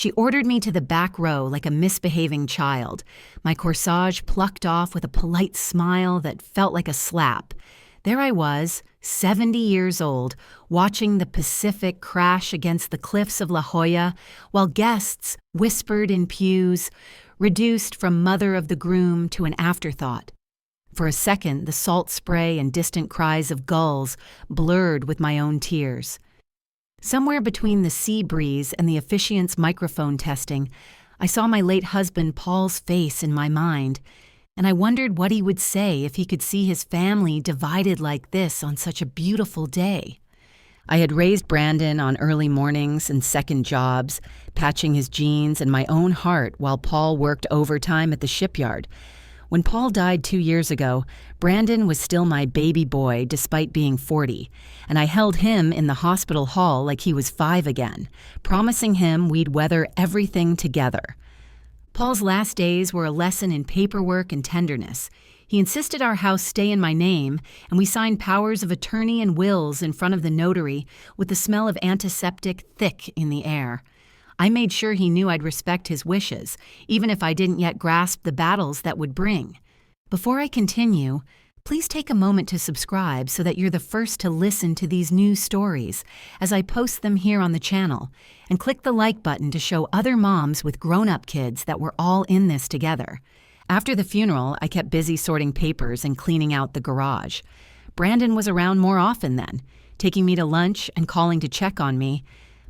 She ordered me to the back row like a misbehaving child, my corsage plucked off with a polite smile that felt like a slap. There I was, 70 years old, watching the Pacific crash against the cliffs of La Jolla, while guests whispered in pews, reduced from mother of the groom to an afterthought. For a second, the salt spray and distant cries of gulls blurred with my own tears. Somewhere between the sea breeze and the officiant's microphone testing, I saw my late husband Paul's face in my mind, and I wondered what he would say if he could see his family divided like this on such a beautiful day. I had raised Brandon on early mornings and second jobs, patching his jeans and my own heart while Paul worked overtime at the shipyard. When Paul died 2 years ago, Brandon was still my baby boy despite being 40, and I held him in the hospital hall like he was 5 again, promising him we'd weather everything together. Paul's last days were a lesson in paperwork and tenderness. He insisted our house stay in my name, and we signed powers of attorney and wills in front of the notary with the smell of antiseptic thick in the air. I made sure he knew I'd respect his wishes, even if I didn't yet grasp the battles that would bring. Before I continue, please take a moment to subscribe so that you're the first to listen to these new stories as I post them here on the channel, and click the like button to show other moms with grown-up kids that we're all in this together. After the funeral, I kept busy sorting papers and cleaning out the garage. Brandon was around more often then, taking me to lunch and calling to check on me.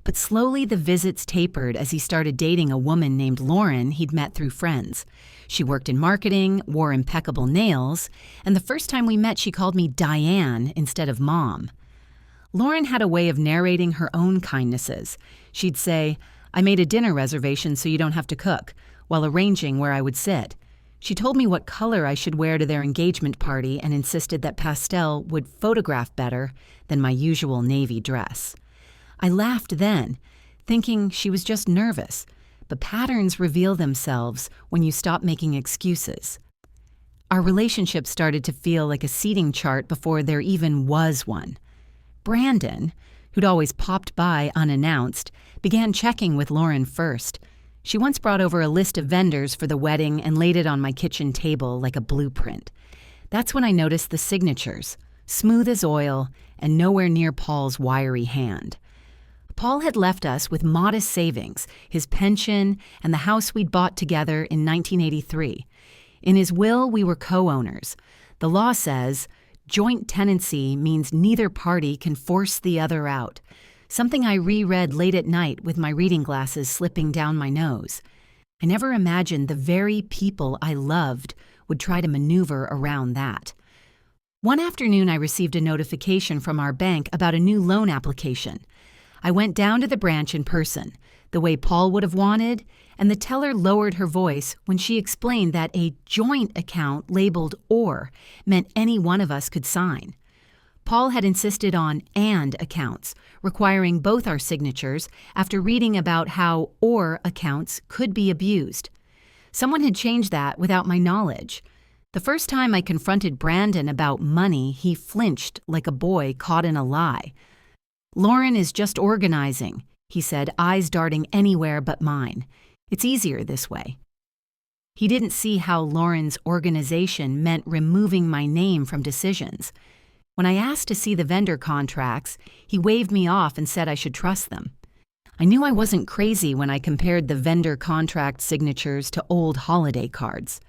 But slowly the visits tapered as he started dating a woman named Lauren he'd met through friends. She worked in marketing, wore impeccable nails, and the first time we met she called me Diane instead of Mom. Lauren had a way of narrating her own kindnesses. She'd say, "I made a dinner reservation so you don't have to cook," while arranging where I would sit. She told me what color I should wear to their engagement party and insisted that pastel would photograph better than my usual navy dress. I laughed then, thinking she was just nervous, but patterns reveal themselves when you stop making excuses. Our relationship started to feel like a seating chart before there even was one. Brandon, who'd always popped by unannounced, began checking with Lauren first. She once brought over a list of vendors for the wedding and laid it on my kitchen table like a blueprint. That's when I noticed the signatures, smooth as oil and nowhere near Paul's wiry hand. Paul had left us with modest savings, his pension, and the house we'd bought together in 1983. In his will, we were co-owners. The law says, joint tenancy means neither party can force the other out, something I reread late at night with my reading glasses slipping down my nose. I never imagined the very people I loved would try to maneuver around that. One afternoon, I received a notification from our bank about a new loan application. I went down to the branch in person, the way Paul would have wanted, and the teller lowered her voice when she explained that a joint account labeled "or" meant any one of us could sign. Paul had insisted on "and" accounts, requiring both our signatures after reading about how "or" accounts could be abused. Someone had changed that without my knowledge. The first time I confronted Brandon about money, he flinched like a boy caught in a lie. "Lauren is just organizing," he said, eyes darting anywhere but mine. "It's easier this way." He didn't see how Lauren's organization meant removing my name from decisions. When I asked to see the vendor contracts, he waved me off and said I should trust them. I knew I wasn't crazy when I compared the vendor contract signatures to old holiday cards.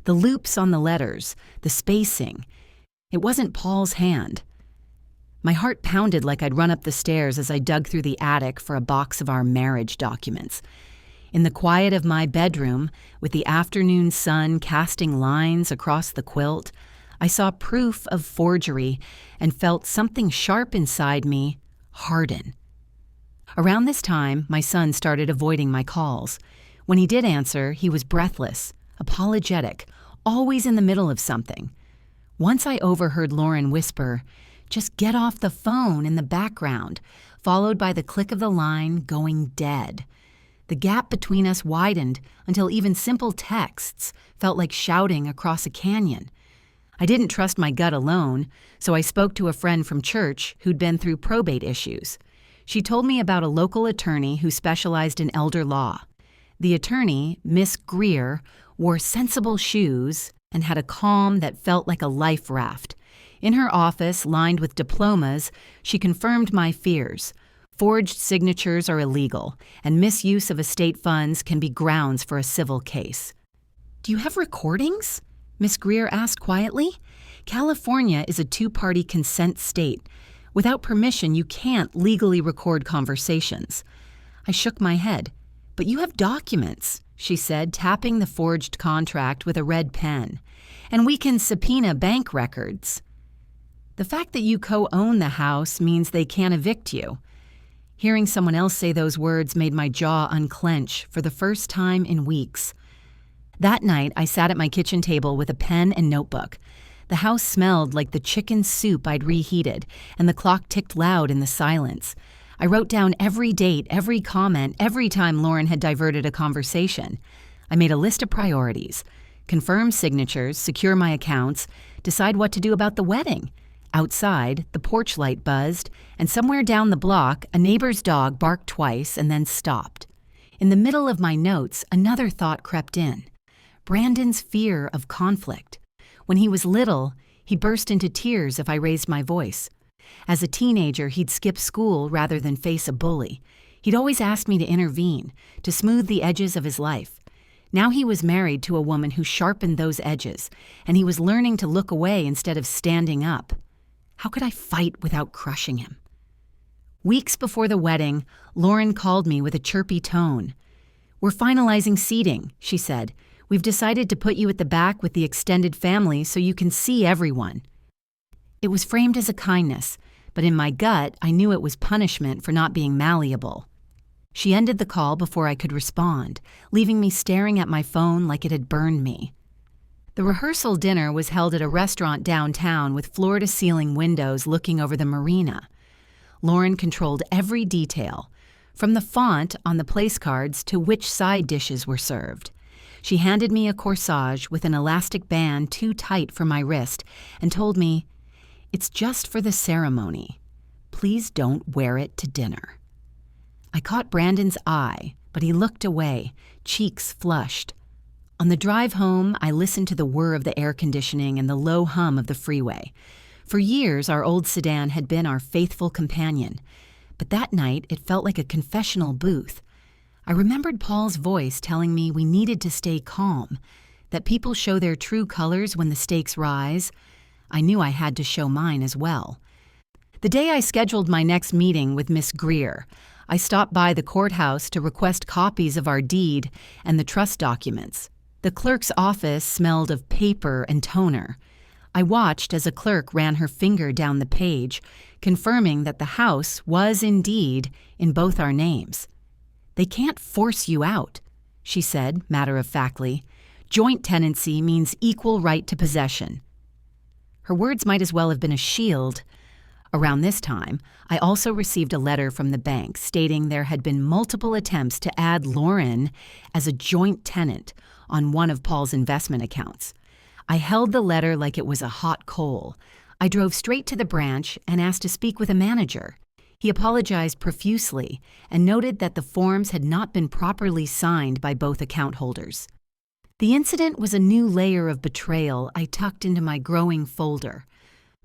The loops on the letters, the spacing. It wasn't Paul's hand. My heart pounded like I'd run up the stairs as I dug through the attic for a box of our marriage documents. In the quiet of my bedroom, with the afternoon sun casting lines across the quilt, I saw proof of forgery and felt something sharp inside me harden. Around this time, my son started avoiding my calls. When he did answer, he was breathless, apologetic, always in the middle of something. Once I overheard Lauren whisper, "Just get off the phone," in the background, followed by the click of the line going dead. The gap between us widened until even simple texts felt like shouting across a canyon. I didn't trust my gut alone, so I spoke to a friend from church who'd been through probate issues. She told me about a local attorney who specialized in elder law. The attorney, Miss Greer, wore sensible shoes and had a calm that felt like a life raft. In her office, lined with diplomas, she confirmed my fears. Forged signatures are illegal, and misuse of estate funds can be grounds for a civil case. "Do you have recordings?" Miss Greer asked quietly. "California is a two-party consent state. Without permission, you can't legally record conversations." I shook my head. "But you have documents," she said, tapping the forged contract with a red pen. "And we can subpoena bank records." "The fact that you co-own the house means they can't evict you." Hearing someone else say those words made my jaw unclench for the first time in weeks. That night, I sat at my kitchen table with a pen and notebook. The house smelled like the chicken soup I'd reheated, and the clock ticked loud in the silence. I wrote down every date, every comment, every time Lauren had diverted a conversation. I made a list of priorities: confirm signatures, secure my accounts, decide what to do about the wedding. Outside, the porch light buzzed, and somewhere down the block, a neighbor's dog barked twice and then stopped. In the middle of my notes, another thought crept in. Brandon's fear of conflict. When he was little, he burst into tears if I raised my voice. As a teenager, he'd skip school rather than face a bully. He'd always ask me to intervene, to smooth the edges of his life. Now he was married to a woman who sharpened those edges, and he was learning to look away instead of standing up. How could I fight without crushing him? Weeks before the wedding, Lauren called me with a chirpy tone. "We're finalizing seating," she said. "We've decided to put you at the back with the extended family so you can see everyone." It was framed as a kindness, but in my gut, I knew it was punishment for not being malleable. She ended the call before I could respond, leaving me staring at my phone like it had burned me. The rehearsal dinner was held at a restaurant downtown with floor-to-ceiling windows looking over the marina. Lauren controlled every detail, from the font on the place cards to which side dishes were served. She handed me a corsage with an elastic band too tight for my wrist and told me, "It's just for the ceremony. Please don't wear it to dinner." I caught Brandon's eye, but he looked away, cheeks flushed. On the drive home, I listened to the whir of the air conditioning and the low hum of the freeway. For years, our old sedan had been our faithful companion, but that night it felt like a confessional booth. I remembered Paul's voice telling me we needed to stay calm, that people show their true colors when the stakes rise. I knew I had to show mine as well. The day I scheduled my next meeting with Miss Greer, I stopped by the courthouse to request copies of our deed and the trust documents. The clerk's office smelled of paper and toner. I watched as a clerk ran her finger down the page, confirming that the house was indeed in both our names. "They can't force you out," she said matter-of-factly. "Joint tenancy means equal right to possession." Her words might as well have been a shield. Around this time, I also received a letter from the bank stating there had been multiple attempts to add Lauren as a joint tenant on one of Paul's investment accounts. I held the letter like it was a hot coal. I drove straight to the branch and asked to speak with a manager. He apologized profusely and noted that the forms had not been properly signed by both account holders. The incident was a new layer of betrayal I tucked into my growing folder.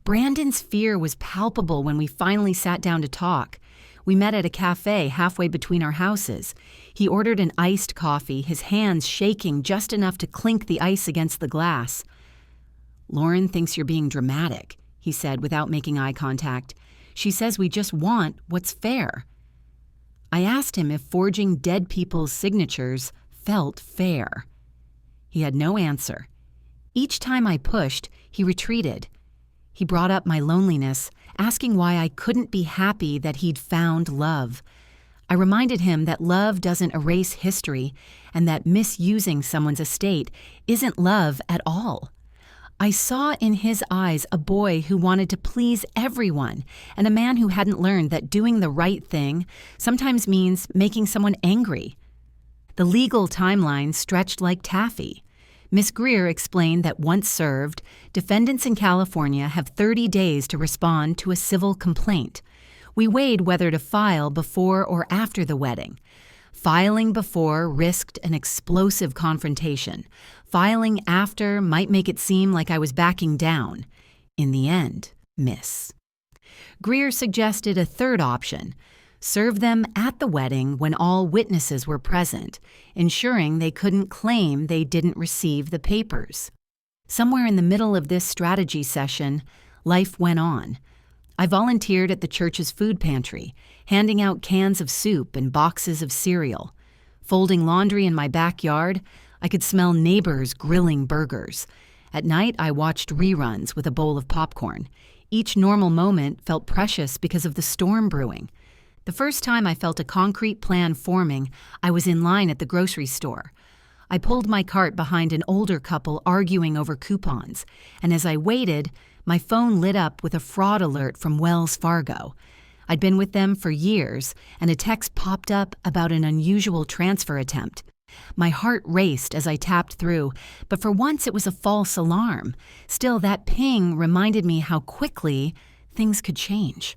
Brandon's fear was palpable when we finally sat down to talk. We met at a cafe halfway between our houses. He ordered an iced coffee, his hands shaking just enough to clink the ice against the glass. "Lauren thinks you're being dramatic," he said without making eye contact. "She says we just want what's fair." I asked him if forging dead people's signatures felt fair. He had no answer. Each time I pushed, he retreated. He brought up my loneliness, asking why I couldn't be happy that he'd found love. I reminded him that love doesn't erase history and that misusing someone's estate isn't love at all. I saw in his eyes a boy who wanted to please everyone and a man who hadn't learned that doing the right thing sometimes means making someone angry. The legal timeline stretched like taffy. Miss Greer explained that once served, defendants in California have 30 days to respond to a civil complaint. We weighed whether to file before or after the wedding. Filing before risked an explosive confrontation. Filing after might make it seem like I was backing down. In the end, miss. Greer suggested a third option: serve them at the wedding when all witnesses were present, ensuring they couldn't claim they didn't receive the papers. Somewhere in the middle of this strategy session, life went on. I volunteered at the church's food pantry, handing out cans of soup and boxes of cereal. Folding laundry in my backyard, I could smell neighbors grilling burgers. At night, I watched reruns with a bowl of popcorn. Each normal moment felt precious because of the storm brewing. The first time I felt a concrete plan forming, I was in line at the grocery store. I pulled my cart behind an older couple arguing over coupons, and as I waited, my phone lit up with a fraud alert from Wells Fargo. I'd been with them for years, and a text popped up about an unusual transfer attempt. My heart raced as I tapped through, but for once it was a false alarm. Still, that ping reminded me how quickly things could change.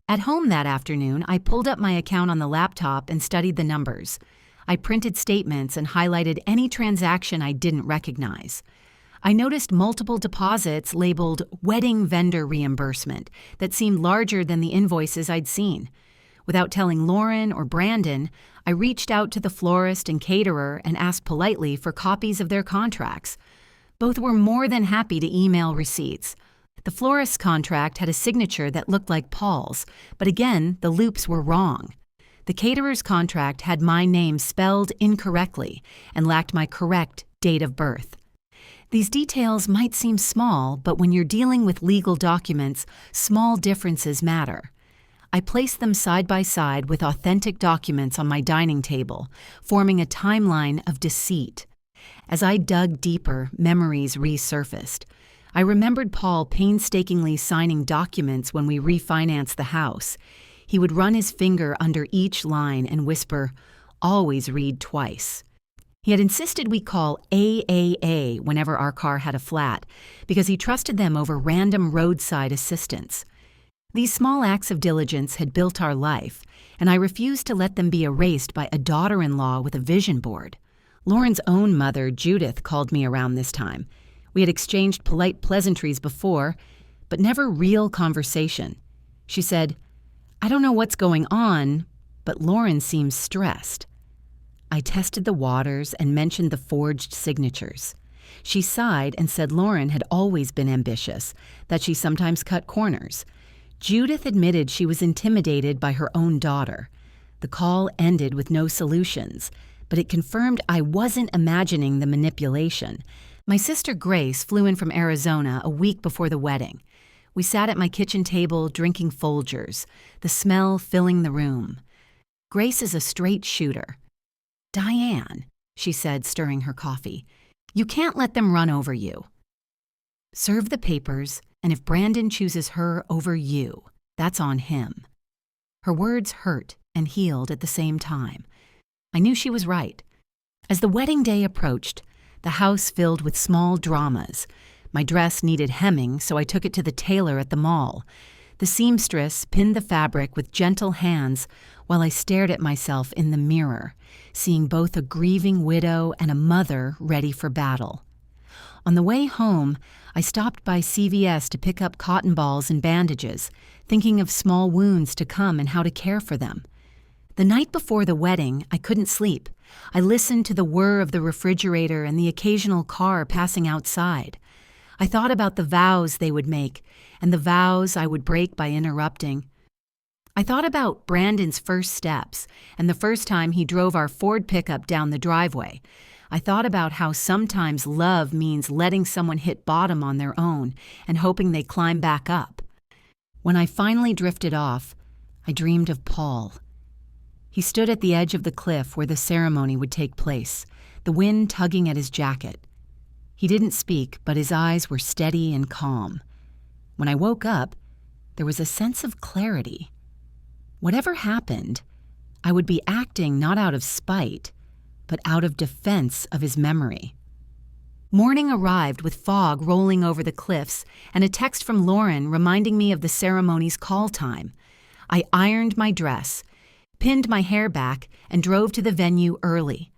At home that afternoon, I pulled up my account on the laptop and studied the numbers. I printed statements and highlighted any transaction I didn't recognize. I noticed multiple deposits labeled wedding vendor reimbursement that seemed larger than the invoices I'd seen. Without telling Lauren or Brandon, I reached out to the florist and caterer and asked politely for copies of their contracts. Both were more than happy to email receipts. The florist's contract had a signature that looked like Paul's, but again, the loops were wrong. The caterer's contract had my name spelled incorrectly and lacked my correct date of birth. These details might seem small, but when you're dealing with legal documents, small differences matter. I placed them side by side with authentic documents on my dining table, forming a timeline of deceit. As I dug deeper, memories resurfaced. I remembered Paul painstakingly signing documents when we refinanced the house. He would run his finger under each line and whisper, "Always read twice." He had insisted we call AAA whenever our car had a flat, because he trusted them over random roadside assistance. These small acts of diligence had built our life, and I refused to let them be erased by a daughter-in-law with a vision board. Lauren's own mother, Judith, called me around this time. We had exchanged polite pleasantries before, but never real conversation. She said, "I don't know what's going on, but Lauren seems stressed." I tested the waters and mentioned the forged signatures. She sighed and said Lauren had always been ambitious, that she sometimes cut corners. Judith admitted she was intimidated by her own daughter. The call ended with no solutions, but it confirmed I wasn't imagining the manipulation. My sister Grace flew in from Arizona a week before the wedding. We sat at my kitchen table drinking Folgers, the smell filling the room. Grace is a straight shooter. "Diane," she said, stirring her coffee, "you can't let them run over you. Serve the papers, and if Brandon chooses her over you, that's on him." Her words hurt and healed at the same time. I knew she was right. As the wedding day approached, the house filled with small dramas. My dress needed hemming, so I took it to the tailor at the mall. The seamstress pinned the fabric with gentle hands while I stared at myself in the mirror, seeing both a grieving widow and a mother ready for battle. On the way home, I stopped by CVS to pick up cotton balls and bandages, thinking of small wounds to come and how to care for them. The night before the wedding, I couldn't sleep. I listened to the whir of the refrigerator and the occasional car passing outside. I thought about the vows they would make and the vows I would break by interrupting. I thought about Brandon's first steps and the first time he drove our Ford pickup down the driveway. I thought about how sometimes love means letting someone hit bottom on their own and hoping they climb back up. When I finally drifted off, I dreamed of Paul. He stood at the edge of the cliff where the ceremony would take place, the wind tugging at his jacket. He didn't speak, but his eyes were steady and calm. When I woke up, there was a sense of clarity. Whatever happened, I would be acting not out of spite, but out of defense of his memory. Morning arrived with fog rolling over the cliffs and a text from Lauren reminding me of the ceremony's call time. I ironed my dress, pinned my hair back, and drove to the venue early.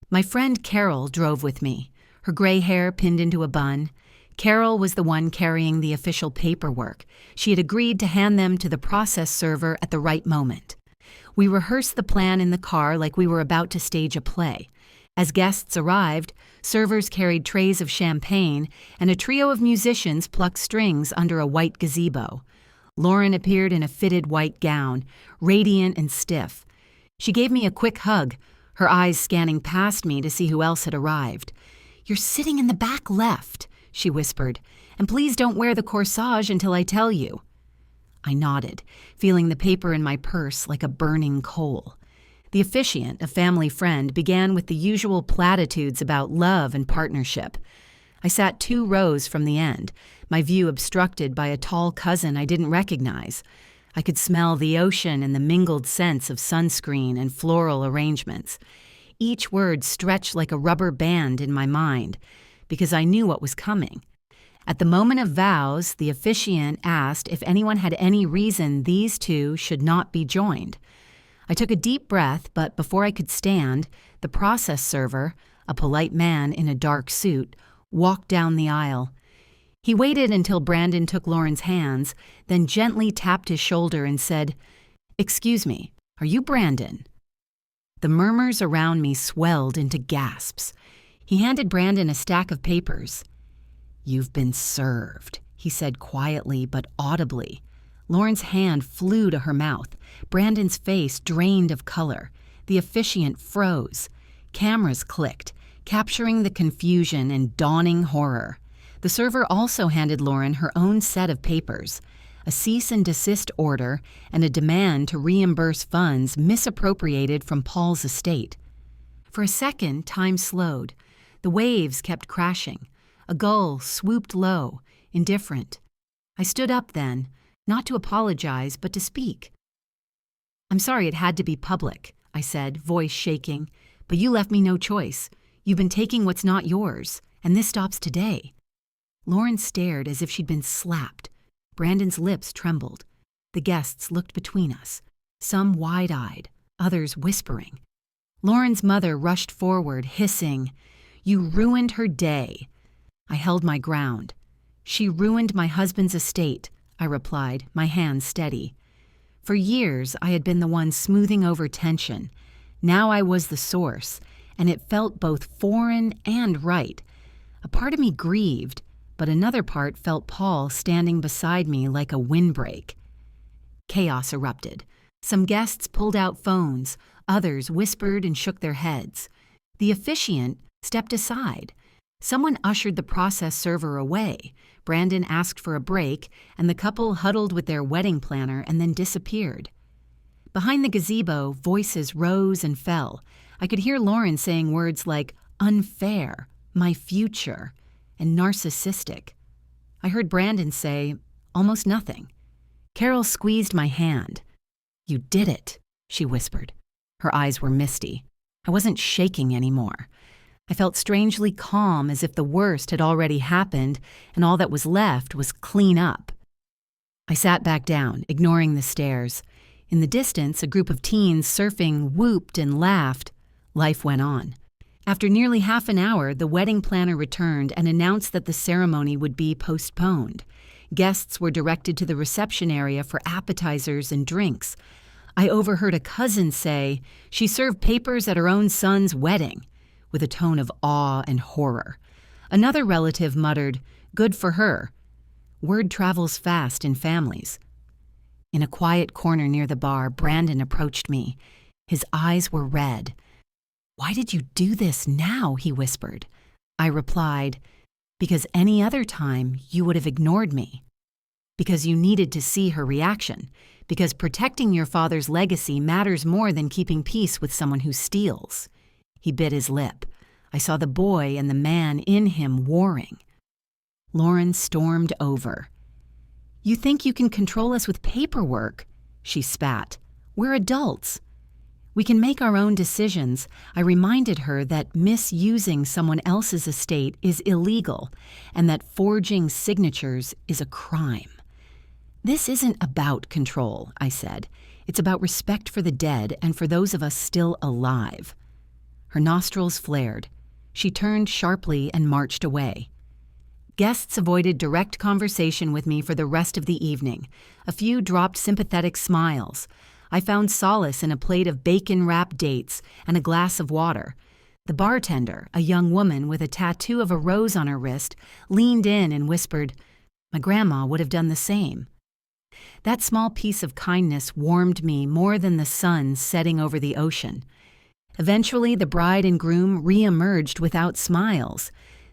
My friend Carol drove with me, her gray hair pinned into a bun. Carol was the one carrying the official paperwork. She had agreed to hand them to the process server at the right moment. We rehearsed the plan in the car like we were about to stage a play. As guests arrived, servers carried trays of champagne, and a trio of musicians plucked strings under a white gazebo. Lauren appeared in a fitted white gown, radiant and stiff. She gave me a quick hug, her eyes scanning past me to see who else had arrived. "You're sitting in the back left," she whispered, "and please don't wear the corsage until I tell you." I nodded, feeling the paper in my purse like a burning coal. The officiant, a family friend, began with the usual platitudes about love and partnership. I sat 2 rows from the end, my view obstructed by a tall cousin I didn't recognize. I could smell the ocean and the mingled scents of sunscreen and floral arrangements. Each word stretched like a rubber band in my mind, because I knew what was coming. At the moment of vows, the officiant asked if anyone had any reason these two should not be joined. I took a deep breath, but before I could stand, the process server, a polite man in a dark suit, walked down the aisle. He waited until Brandon took Lauren's hands, then gently tapped his shoulder and said, "Excuse me, are you Brandon?" The murmurs around me swelled into gasps. He handed Brandon a stack of papers. "You've been served," he said quietly but audibly. Lauren's hand flew to her mouth. Brandon's face drained of color. The officiant froze. Cameras clicked, capturing the confusion and dawning horror. The server also handed Lauren her own set of papers, a cease and desist order and a demand to reimburse funds misappropriated from Paul's estate. For a second, time slowed. The waves kept crashing. A gull swooped low, indifferent. I stood up then, not to apologize, but to speak. "I'm sorry it had to be public," I said, voice shaking, "but you left me no choice. You've been taking what's not yours, and this stops today." Lauren stared as if she'd been slapped. Brandon's lips trembled. The guests looked between us, some wide-eyed, others whispering. Lauren's mother rushed forward, hissing, "You ruined her day." I held my ground. "She ruined my husband's estate," I replied, my hands steady. For years, I had been the one smoothing over tension. Now I was the source, and it felt both foreign and right. A part of me grieved, but another part felt Paul standing beside me like a windbreak. Chaos erupted. Some guests pulled out phones, others whispered and shook their heads. The officiant stepped aside. Someone ushered the process server away. Brandon asked for a break, and the couple huddled with their wedding planner and then disappeared. Behind the gazebo, voices rose and fell. I could hear Lauren saying words like unfair, my future, and narcissistic. I heard Brandon say almost nothing. Carol squeezed my hand. "You did it," she whispered. Her eyes were misty. I wasn't shaking anymore. I felt strangely calm, as if the worst had already happened and all that was left was clean up. I sat back down, ignoring the stares. In the distance, a group of teens surfing whooped and laughed. Life went on. After nearly half an hour, the wedding planner returned and announced that the ceremony would be postponed. Guests were directed to the reception area for appetizers and drinks. I overheard a cousin say she served papers at her own son's wedding, with a tone of awe and horror. Another relative muttered, "Good for her." Word travels fast in families. In a quiet corner near the bar, Brandon approached me. His eyes were red. "Why did you do this now?" he whispered. I replied, "Because any other time you would have ignored me. Because you needed to see her reaction. Because protecting your father's legacy matters more than keeping peace with someone who steals." He bit his lip. I saw the boy and the man in him warring. Lauren stormed over. "You think you can control us with paperwork?" She spat. "We're adults. We can make our own decisions." I reminded her that misusing someone else's estate is illegal and that forging signatures is a crime. "This isn't about control," I said. "It's about respect for the dead and for those of us still alive." Her nostrils flared. She turned sharply and marched away. Guests avoided direct conversation with me for the rest of the evening. A few dropped sympathetic smiles. I found solace in a plate of bacon-wrapped dates and a glass of water. The bartender, a young woman with a tattoo of a rose on her wrist, leaned in and whispered, "My grandma would have done the same." That small piece of kindness warmed me more than the sun setting over the ocean. Eventually, the bride and groom re-emerged without smiles.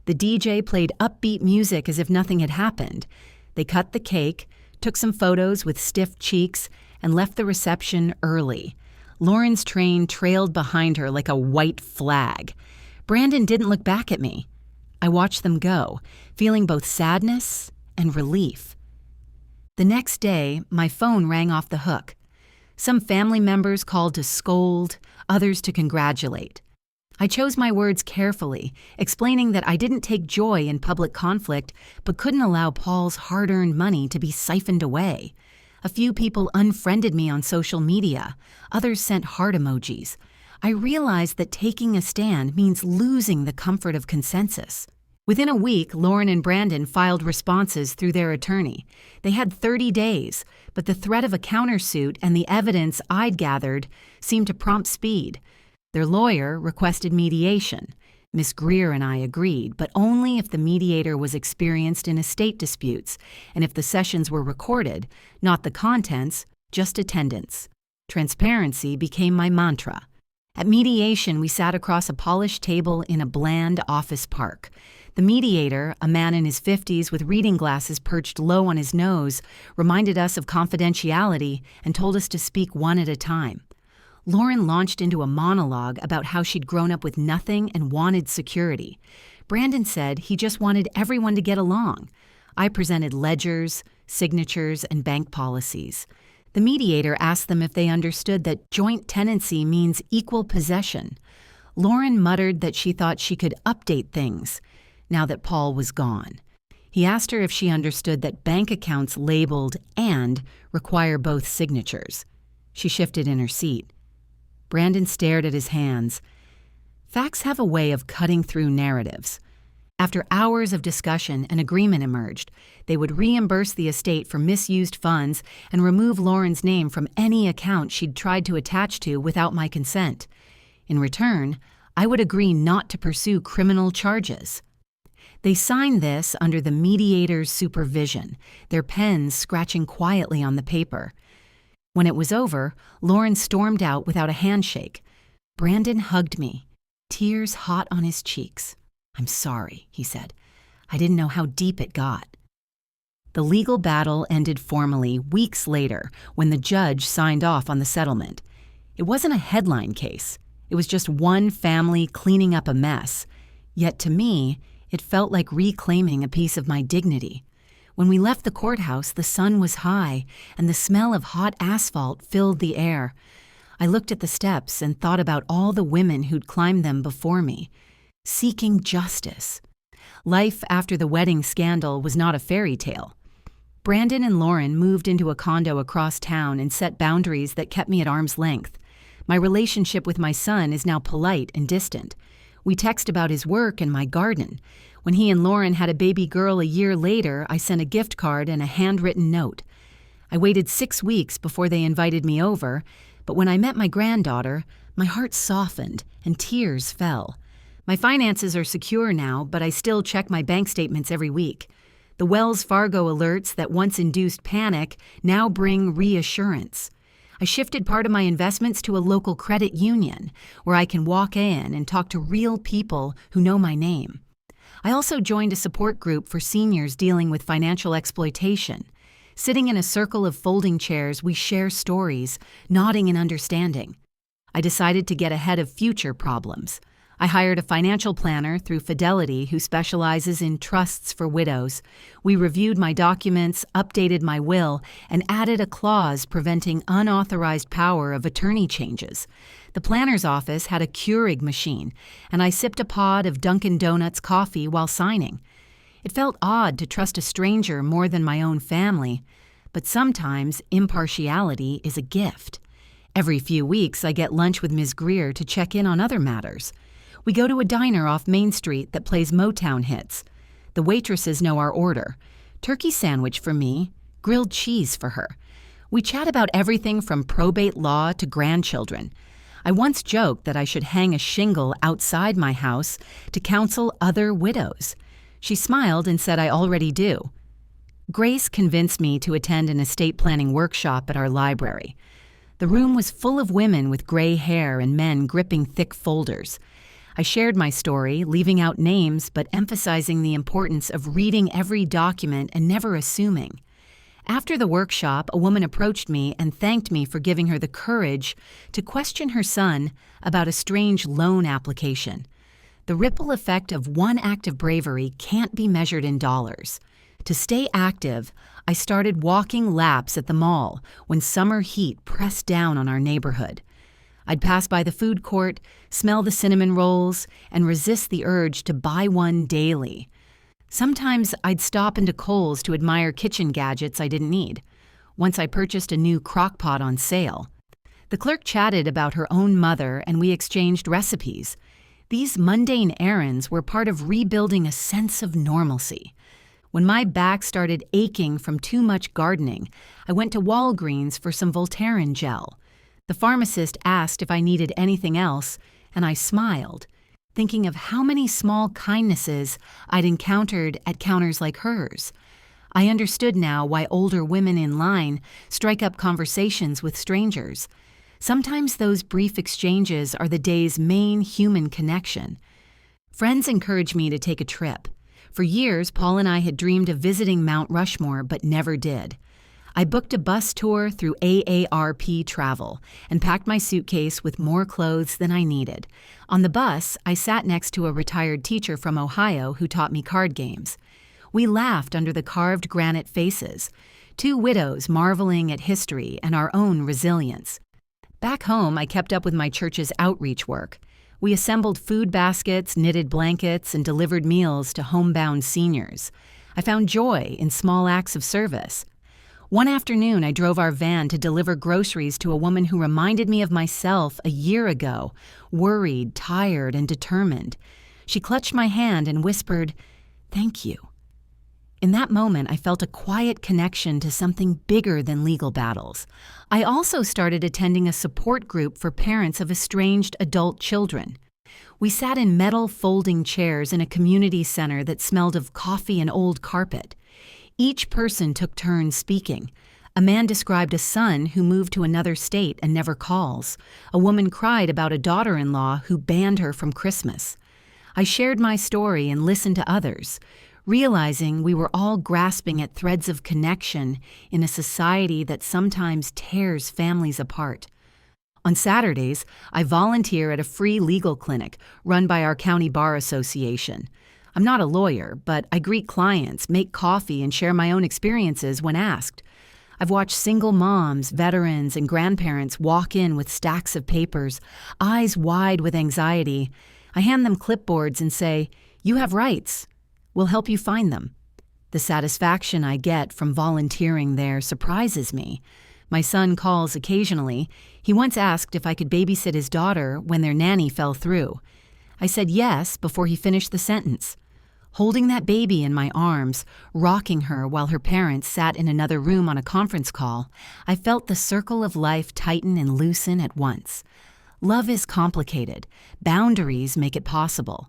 The DJ played upbeat music as if nothing had happened. They cut the cake, took some photos with stiff cheeks, and left the reception early. Lauren's train trailed behind her like a white flag. Brandon didn't look back at me. I watched them go, feeling both sadness and relief. The next day, my phone rang off the hook. Some family members called to scold, others to congratulate. I chose my words carefully, explaining that I didn't take joy in public conflict, but couldn't allow Paul's hard-earned money to be siphoned away. A few people unfriended me on social media. Others sent heart emojis. I realized that taking a stand means losing the comfort of consensus. Within a week, Lauren and Brandon filed responses through their attorney. They had 30 days, but the threat of a countersuit and the evidence I'd gathered seemed to prompt speed. Their lawyer requested mediation. Miss Greer and I agreed, but only if the mediator was experienced in estate disputes and if the sessions were recorded, not the contents, just attendance. Transparency became my mantra. At mediation, we sat across a polished table in a bland office park. The mediator, a man in his 50s with reading glasses perched low on his nose, reminded us of confidentiality and told us to speak one at a time. Lauren launched into a monologue about how she'd grown up with nothing and wanted security. Brandon said he just wanted everyone to get along. I presented ledgers, signatures, and bank policies. The mediator asked them if they understood that joint tenancy means equal possession. Lauren muttered that she thought she could update things now that Paul was gone. He asked her if she understood that bank accounts labeled "and" require both signatures. She shifted in her seat. Brandon stared at his hands. Facts have a way of cutting through narratives. After hours of discussion, an agreement emerged. They would reimburse the estate for misused funds and remove Lauren's name from any account she'd tried to attach to without my consent. In return, I would agree not to pursue criminal charges. They signed this under the mediator's supervision, their pens scratching quietly on the paper. When it was over, Lauren stormed out without a handshake. Brandon hugged me, tears hot on his cheeks. "I'm sorry," he said. "I didn't know how deep it got." The legal battle ended formally weeks later when the judge signed off on the settlement. It wasn't a headline case. It was just one family cleaning up a mess. Yet to me, it felt like reclaiming a piece of my dignity. When we left the courthouse, the sun was high, and the smell of hot asphalt filled the air. I looked at the steps and thought about all the women who'd climbed them before me, seeking justice. Life after the wedding scandal was not a fairy tale. Brandon and Lauren moved into a condo across town and set boundaries that kept me at arm's length. My relationship with my son is now polite and distant. We text about his work and my garden. When he and Lauren had a baby girl a year later, I sent a gift card and a handwritten note. I waited 6 weeks before they invited me over, but when I met my granddaughter, my heart softened and tears fell. My finances are secure now, but I still check my bank statements every week. The Wells Fargo alerts that once induced panic now bring reassurance. I shifted part of my investments to a local credit union, where I can walk in and talk to real people who know my name. I also joined a support group for seniors dealing with financial exploitation. Sitting in a circle of folding chairs, we share stories, nodding in understanding. I decided to get ahead of future problems. I hired a financial planner through Fidelity who specializes in trusts for widows. We reviewed my documents, updated my will, and added a clause preventing unauthorized power of attorney changes. The planner's office had a Keurig machine, and I sipped a pod of Dunkin' Donuts coffee while signing. It felt odd to trust a stranger more than my own family, but sometimes impartiality is a gift. Every few weeks, I get lunch with Ms. Greer to check in on other matters. We go to a diner off Main Street that plays Motown hits. The waitresses know our order. Turkey sandwich for me, grilled cheese for her. We chat about everything from probate law to grandchildren. I once joked that I should hang a shingle outside my house to counsel other widows. She smiled and said I already do. Grace convinced me to attend an estate planning workshop at our library. The room was full of women with gray hair and men gripping thick folders. I shared my story, leaving out names but emphasizing the importance of reading every document and never assuming. After the workshop, a woman approached me and thanked me for giving her the courage to question her son about a strange loan application. The ripple effect of one act of bravery can't be measured in dollars. To stay active, I started walking laps at the mall when summer heat pressed down on our neighborhood. I'd pass by the food court, smell the cinnamon rolls, and resist the urge to buy one daily. Sometimes I'd stop into Kohl's to admire kitchen gadgets I didn't need. Once I purchased a new crock pot on sale. The clerk chatted about her own mother and we exchanged recipes. These mundane errands were part of rebuilding a sense of normalcy. When my back started aching from too much gardening, I went to Walgreens for some Voltaren gel. The pharmacist asked if I needed anything else, and I smiled, thinking of how many small kindnesses I'd encountered at counters like hers. I understood now why older women in line strike up conversations with strangers. Sometimes those brief exchanges are the day's main human connection. Friends encouraged me to take a trip. For years, Paul and I had dreamed of visiting Mount Rushmore, but never did. I booked a bus tour through AARP Travel and packed my suitcase with more clothes than I needed. On the bus, I sat next to a retired teacher from Ohio who taught me card games. We laughed under the carved granite faces, two widows marveling at history and our own resilience. Back home, I kept up with my church's outreach work. We assembled food baskets, knitted blankets, and delivered meals to homebound seniors. I found joy in small acts of service. One afternoon, I drove our van to deliver groceries to a woman who reminded me of myself a year ago, worried, tired, and determined. She clutched my hand and whispered, "Thank you." In that moment, I felt a quiet connection to something bigger than legal battles. I also started attending a support group for parents of estranged adult children. We sat in metal folding chairs in a community center that smelled of coffee and old carpet. Each person took turns speaking. A man described a son who moved to another state and never calls. A woman cried about a daughter-in-law who banned her from Christmas. I shared my story and listened to others, realizing we were all grasping at threads of connection in a society that sometimes tears families apart. On Saturdays, I volunteer at a free legal clinic run by our county bar association. I'm not a lawyer, but I greet clients, make coffee, and share my own experiences when asked. I've watched single moms, veterans, and grandparents walk in with stacks of papers, eyes wide with anxiety. I hand them clipboards and say, "You have rights. We'll help you find them." The satisfaction I get from volunteering there surprises me. My son calls occasionally. He once asked if I could babysit his daughter when their nanny fell through. I said yes before he finished the sentence. Holding that baby in my arms, rocking her while her parents sat in another room on a conference call, I felt the circle of life tighten and loosen at once. Love is complicated. Boundaries make it possible.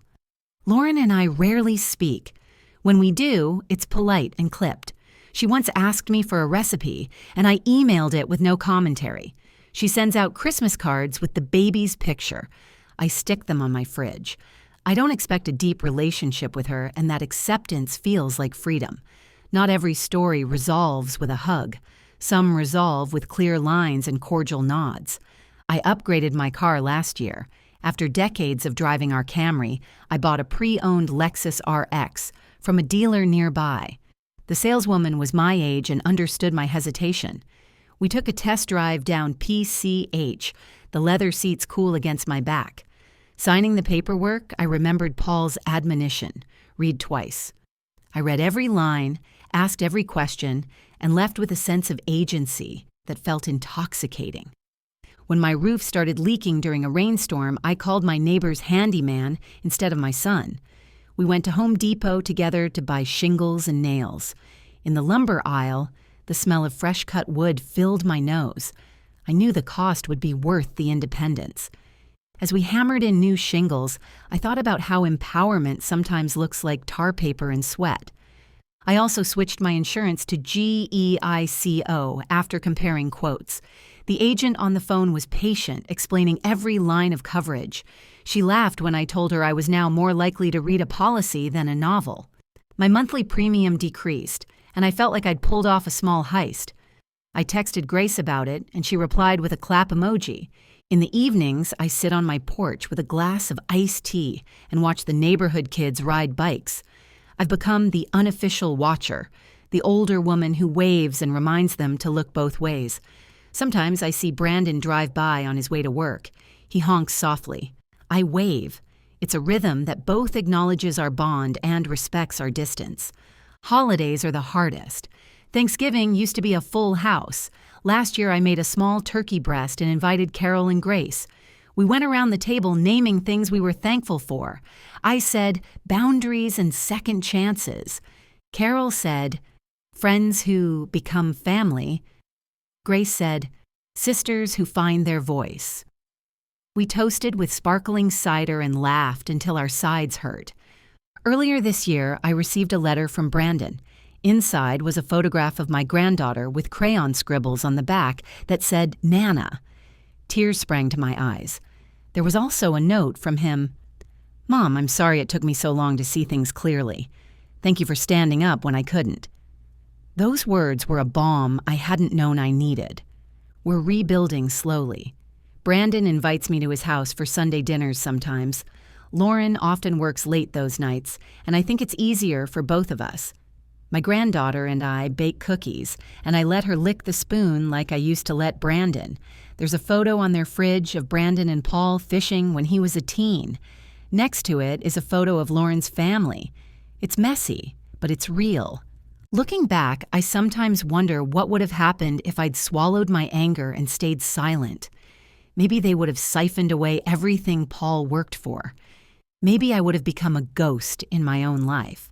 Lauren and I rarely speak. When we do, it's polite and clipped. She once asked me for a recipe, and I emailed it with no commentary. She sends out Christmas cards with the baby's picture. I stick them on my fridge. I don't expect a deep relationship with her, and that acceptance feels like freedom. Not every story resolves with a hug. Some resolve with clear lines and cordial nods. I upgraded my car last year. After decades of driving our Camry, I bought a pre-owned Lexus RX from a dealer nearby. The saleswoman was my age and understood my hesitation. We took a test drive down PCH, the leather seats cool against my back. Signing the paperwork, I remembered Paul's admonition, read twice. I read every line, asked every question, and left with a sense of agency that felt intoxicating. When my roof started leaking during a rainstorm, I called my neighbor's handyman instead of my son. We went to Home Depot together to buy shingles and nails. In the lumber aisle, the smell of fresh-cut wood filled my nose. I knew the cost would be worth the independence. As we hammered in new shingles, I thought about how empowerment sometimes looks like tar paper and sweat. I also switched my insurance to GEICO after comparing quotes. The agent on the phone was patient, explaining every line of coverage. She laughed when I told her I was now more likely to read a policy than a novel. My monthly premium decreased, and I felt like I'd pulled off a small heist. I texted Grace about it, and she replied with a clap emoji. In the evenings, I sit on my porch with a glass of iced tea and watch the neighborhood kids ride bikes. I've become the unofficial watcher, the older woman who waves and reminds them to look both ways. Sometimes I see Brandon drive by on his way to work. He honks softly. I wave. It's a rhythm that both acknowledges our bond and respects our distance. Holidays are the hardest. Thanksgiving used to be a full house. Last year I made a small turkey breast and invited Carol and Grace. We went around the table naming things we were thankful for. I said, boundaries and second chances. Carol said, friends who become family. Grace said, sisters who find their voice. We toasted with sparkling cider and laughed until our sides hurt. Earlier this year, I received a letter from Brandon. Inside was a photograph of my granddaughter with crayon scribbles on the back that said, Nana. Tears sprang to my eyes. There was also a note from him. Mom, I'm sorry it took me so long to see things clearly. Thank you for standing up when I couldn't. Those words were a balm I hadn't known I needed. We're rebuilding slowly. Brandon invites me to his house for Sunday dinners sometimes. Lauren often works late those nights, and I think it's easier for both of us. My granddaughter and I bake cookies, and I let her lick the spoon like I used to let Brandon. There's a photo on their fridge of Brandon and Paul fishing when he was a teen. Next to it is a photo of Lauren's family. It's messy, but it's real. Looking back, I sometimes wonder what would have happened if I'd swallowed my anger and stayed silent. Maybe they would have siphoned away everything Paul worked for. Maybe I would have become a ghost in my own life.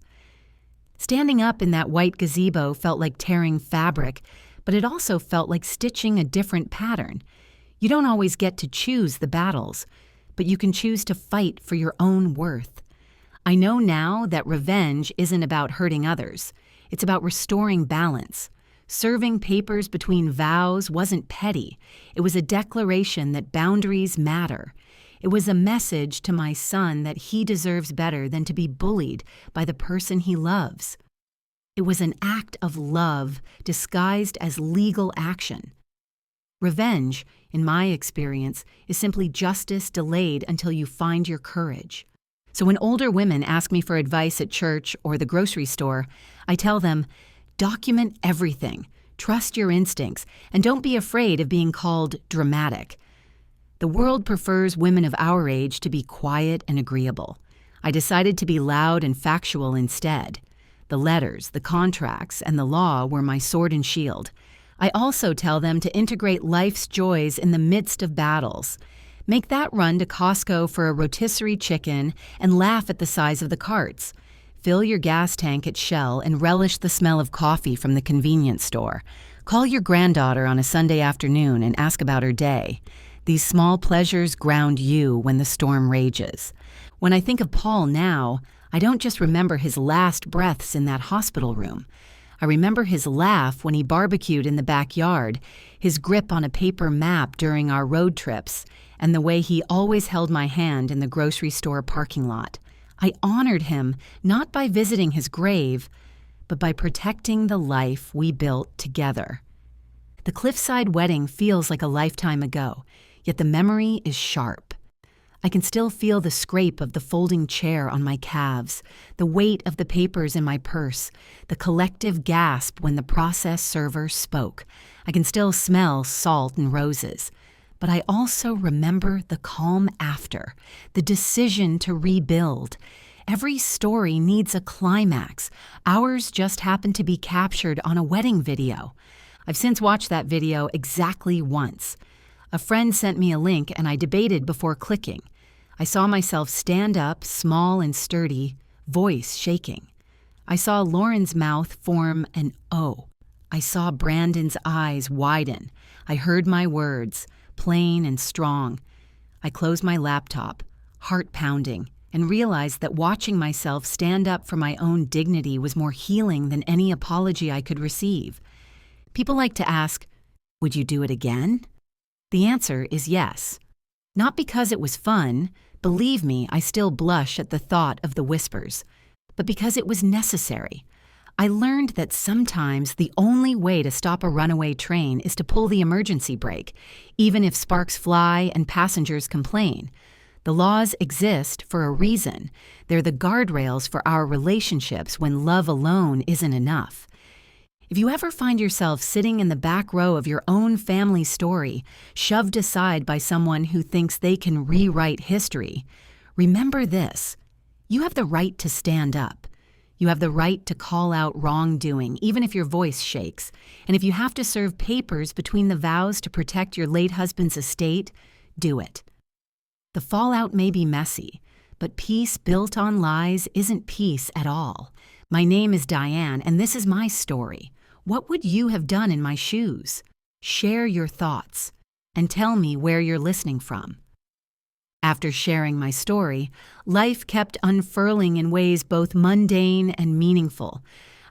Standing up in that white gazebo felt like tearing fabric, but it also felt like stitching a different pattern. You don't always get to choose the battles, but you can choose to fight for your own worth. I know now that revenge isn't about hurting others. It's about restoring balance. Serving papers between vows wasn't petty. It was a declaration that boundaries matter. It was a message to my son that he deserves better than to be bullied by the person he loves. It was an act of love disguised as legal action. Revenge, in my experience, is simply justice delayed until you find your courage. So when older women ask me for advice at church or the grocery store, I tell them, document everything, trust your instincts, and don't be afraid of being called dramatic. The world prefers women of our age to be quiet and agreeable. I decided to be loud and factual instead. The letters, the contracts, and the law were my sword and shield. I also tell them to integrate life's joys in the midst of battles. Make that run to Costco for a rotisserie chicken and laugh at the size of the carts. Fill your gas tank at Shell and relish the smell of coffee from the convenience store. Call your granddaughter on a Sunday afternoon and ask about her day. These small pleasures ground you when the storm rages. When I think of Paul now, I don't just remember his last breaths in that hospital room. I remember his laugh when he barbecued in the backyard, his grip on a paper map during our road trips, and the way he always held my hand in the grocery store parking lot. I honored him not by visiting his grave, but by protecting the life we built together. The cliffside wedding feels like a lifetime ago, yet the memory is sharp. I can still feel the scrape of the folding chair on my calves, the weight of the papers in my purse, the collective gasp when the process server spoke. I can still smell salt and roses. But I also remember the calm after, the decision to rebuild. Every story needs a climax. Ours just happened to be captured on a wedding video. I've since watched that video exactly once. A friend sent me a link and I debated before clicking. I saw myself stand up, small and sturdy, voice shaking. I saw Lauren's mouth form an O. I saw Brandon's eyes widen. I heard my words, plain and strong. I closed my laptop, heart pounding, and realized that watching myself stand up for my own dignity was more healing than any apology I could receive. People like to ask, would you do it again? The answer is yes. Not because it was fun, believe me, I still blush at the thought of the whispers, but because it was necessary. I learned that sometimes the only way to stop a runaway train is to pull the emergency brake, even if sparks fly and passengers complain. The laws exist for a reason. They're the guardrails for our relationships when love alone isn't enough. If you ever find yourself sitting in the back row of your own family story, shoved aside by someone who thinks they can rewrite history, remember this: you have the right to stand up. You have the right to call out wrongdoing, even if your voice shakes. And if you have to serve papers between the vows to protect your late husband's estate, do it. The fallout may be messy, but peace built on lies isn't peace at all. My name is Diane, and this is my story. What would you have done in my shoes? Share your thoughts, and tell me where you're listening from. After sharing my story, life kept unfurling in ways both mundane and meaningful.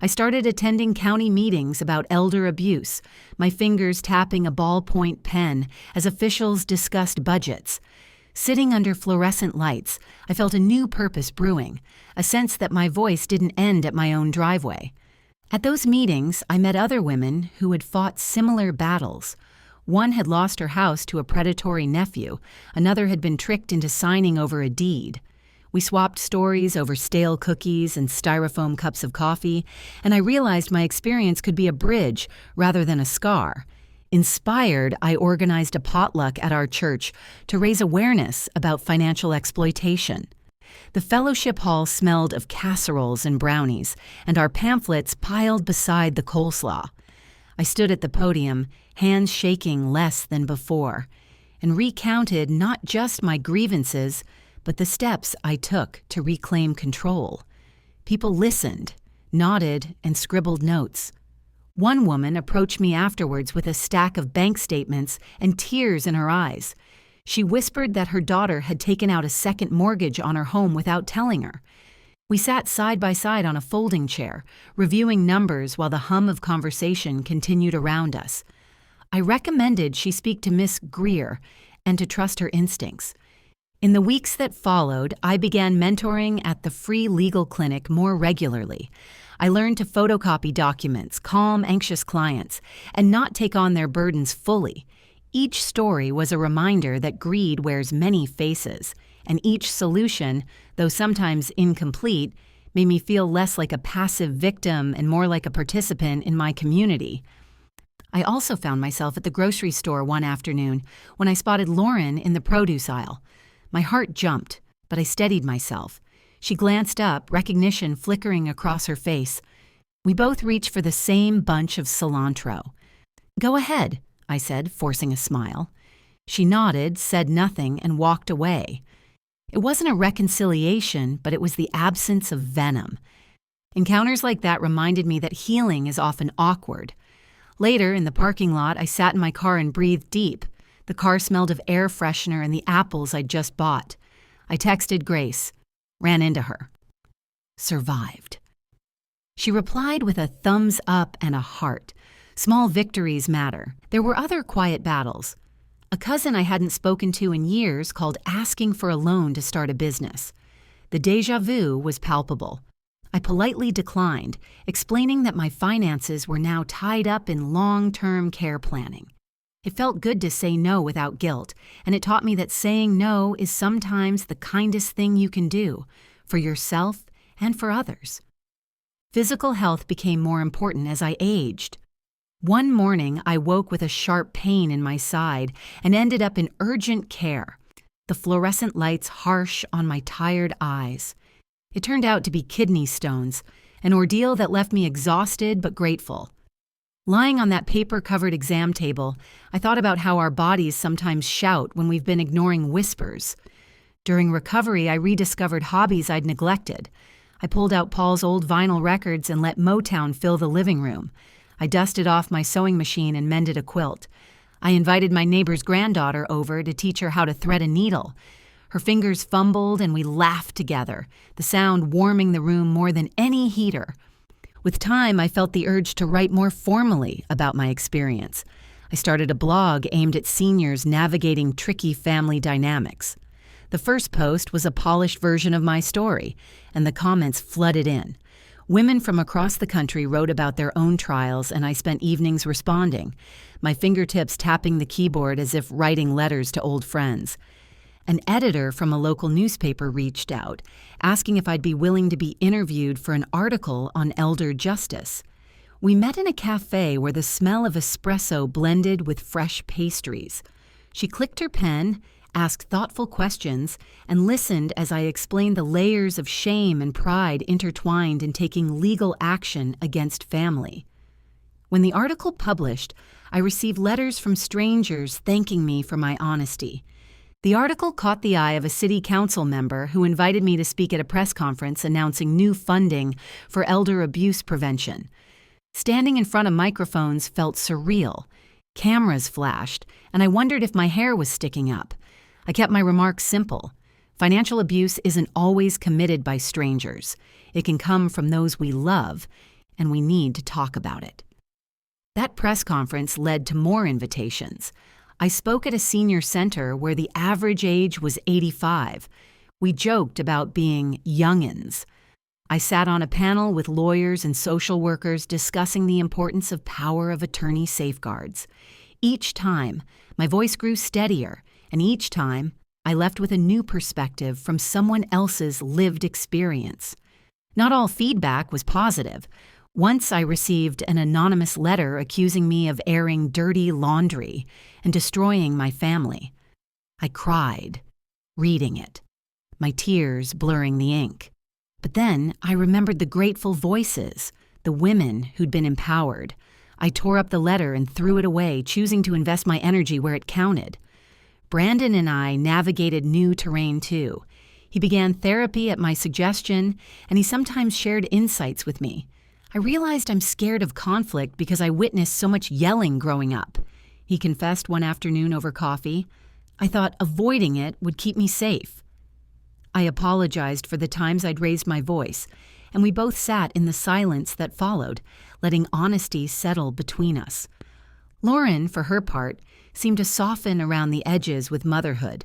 I started attending county meetings about elder abuse, my fingers tapping a ballpoint pen as officials discussed budgets. Sitting under fluorescent lights, I felt a new purpose brewing, a sense that my voice didn't end at my own driveway. At those meetings, I met other women who had fought similar battles. One had lost her house to a predatory nephew. Another had been tricked into signing over a deed. We swapped stories over stale cookies and styrofoam cups of coffee, and I realized my experience could be a bridge rather than a scar. Inspired, I organized a potluck at our church to raise awareness about financial exploitation. The fellowship hall smelled of casseroles and brownies, and our pamphlets piled beside the coleslaw. I stood at the podium, hands shaking less than before, and recounted not just my grievances, but the steps I took to reclaim control. People listened, nodded, and scribbled notes. One woman approached me afterwards with a stack of bank statements and tears in her eyes. She whispered that her daughter had taken out a second mortgage on her home without telling her. We sat side by side on a folding chair, reviewing numbers while the hum of conversation continued around us. I recommended she speak to Miss Greer and to trust her instincts. In the weeks that followed, I began mentoring at the free legal clinic more regularly. I learned to photocopy documents, calm anxious clients, and not take on their burdens fully. Each story was a reminder that greed wears many faces, and each solution, though sometimes incomplete, made me feel less like a passive victim and more like a participant in my community. I also found myself at the grocery store one afternoon when I spotted Lauren in the produce aisle. My heart jumped, but I steadied myself. She glanced up, recognition flickering across her face. We both reached for the same bunch of cilantro. "Go ahead," I said, forcing a smile. She nodded, said nothing, and walked away. It wasn't a reconciliation, but it was the absence of venom. Encounters like that reminded me that healing is often awkward. Later, in the parking lot, I sat in my car and breathed deep. The car smelled of air freshener and the apples I'd just bought. I texted Grace. Ran into her. Survived. She replied with a thumbs up and a heart. Small victories matter. There were other quiet battles. A cousin I hadn't spoken to in years called asking for a loan to start a business. The déjà vu was palpable. I politely declined, explaining that my finances were now tied up in long-term care planning. It felt good to say no without guilt, and it taught me that saying no is sometimes the kindest thing you can do, for yourself and for others. Physical health became more important as I aged. One morning, I woke with a sharp pain in my side and ended up in urgent care, the fluorescent lights harsh on my tired eyes. It turned out to be kidney stones, an ordeal that left me exhausted but grateful. Lying on that paper-covered exam table, I thought about how our bodies sometimes shout when we've been ignoring whispers. During recovery, I rediscovered hobbies I'd neglected. I pulled out Paul's old vinyl records and let Motown fill the living room. I dusted off my sewing machine and mended a quilt. I invited my neighbor's granddaughter over to teach her how to thread a needle. Her fingers fumbled and we laughed together, the sound warming the room more than any heater. With time, I felt the urge to write more formally about my experience. I started a blog aimed at seniors navigating tricky family dynamics. The first post was a polished version of my story, and the comments flooded in. Women from across the country wrote about their own trials, and I spent evenings responding, my fingertips tapping the keyboard as if writing letters to old friends. An editor from a local newspaper reached out, asking if I'd be willing to be interviewed for an article on elder justice. We met in a cafe where the smell of espresso blended with fresh pastries. She clicked her pen, asked thoughtful questions, and listened as I explained the layers of shame and pride intertwined in taking legal action against family. When the article published, I received letters from strangers thanking me for my honesty. The article caught the eye of a city council member who invited me to speak at a press conference announcing new funding for elder abuse prevention. Standing in front of microphones felt surreal. Cameras flashed, and I wondered if my hair was sticking up. I kept my remarks simple. Financial abuse isn't always committed by strangers. It can come from those we love, and we need to talk about it. That press conference led to more invitations. I spoke at a senior center where the average age was 85. We joked about being youngins. I sat on a panel with lawyers and social workers discussing the importance of power of attorney safeguards. Each time, my voice grew steadier, and each time, I left with a new perspective from someone else's lived experience. Not all feedback was positive. Once I received an anonymous letter accusing me of airing dirty laundry and destroying my family. I cried, reading it, my tears blurring the ink. But then I remembered the grateful voices, the women who'd been empowered. I tore up the letter and threw it away, choosing to invest my energy where it counted. Brandon and I navigated new terrain too. He began therapy at my suggestion, and he sometimes shared insights with me. I realized I'm scared of conflict because I witnessed so much yelling growing up. He confessed one afternoon over coffee. I thought avoiding it would keep me safe. I apologized for the times I'd raised my voice, and we both sat in the silence that followed, letting honesty settle between us. Lauren, for her part, seemed to soften around the edges with motherhood.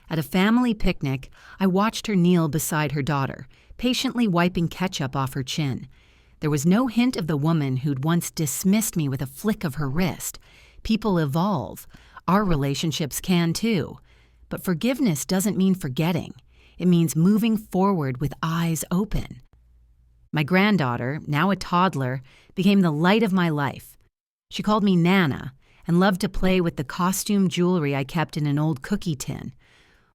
At a family picnic, I watched her kneel beside her daughter, patiently wiping ketchup off her chin. There was no hint of the woman who'd once dismissed me with a flick of her wrist. People evolve. Our relationships can too. But forgiveness doesn't mean forgetting. It means moving forward with eyes open. My granddaughter, now a toddler, became the light of my life. She called me Nana and loved to play with the costume jewelry I kept in an old cookie tin.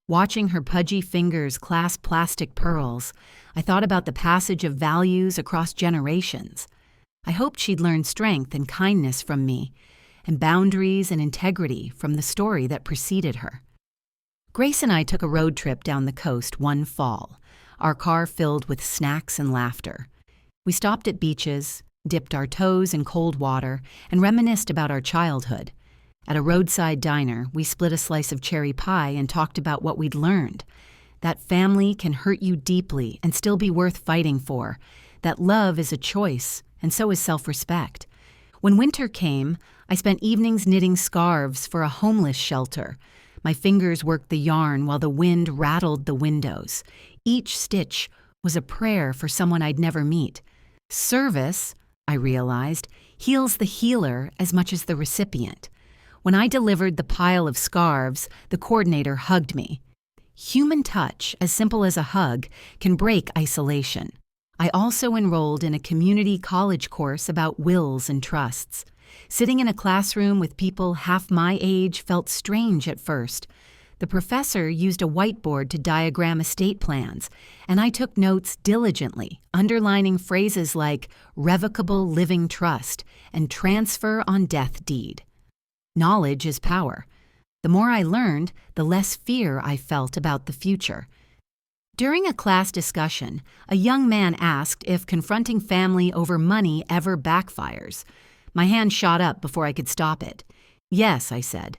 Watching her pudgy fingers clasp plastic pearls, I thought about the passage of values across generations. I hoped she'd learn strength and kindness from me, and boundaries and integrity from the story that preceded her. Grace and I took a road trip down the coast one fall, our car filled with snacks and laughter. We stopped at beaches, dipped our toes in cold water, and reminisced about our childhood. At a roadside diner, we split a slice of cherry pie and talked about what we'd learned. That family can hurt you deeply and still be worth fighting for. That love is a choice, and so is self-respect. When winter came, I spent evenings knitting scarves for a homeless shelter. My fingers worked the yarn while the wind rattled the windows. Each stitch was a prayer for someone I'd never meet. Service, I realized, heals the healer as much as the recipient. When I delivered the pile of scarves, the coordinator hugged me. Human touch, as simple as a hug, can break isolation. I also enrolled in a community college course about wills and trusts. Sitting in a classroom with people half my age felt strange at first. The professor used a whiteboard to diagram estate plans, and I took notes diligently, underlining phrases like revocable living trust and transfer on death deed. Knowledge is power. The more I learned, the less fear I felt about the future. During a class discussion, a young man asked if confronting family over money ever backfires. My hand shot up before I could stop it. Yes, I said,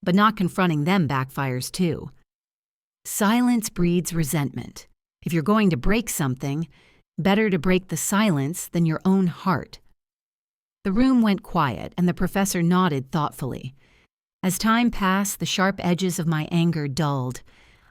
but not confronting them backfires too. Silence breeds resentment. If you're going to break something, better to break the silence than your own heart. The room went quiet, and the professor nodded thoughtfully. As time passed, the sharp edges of my anger dulled.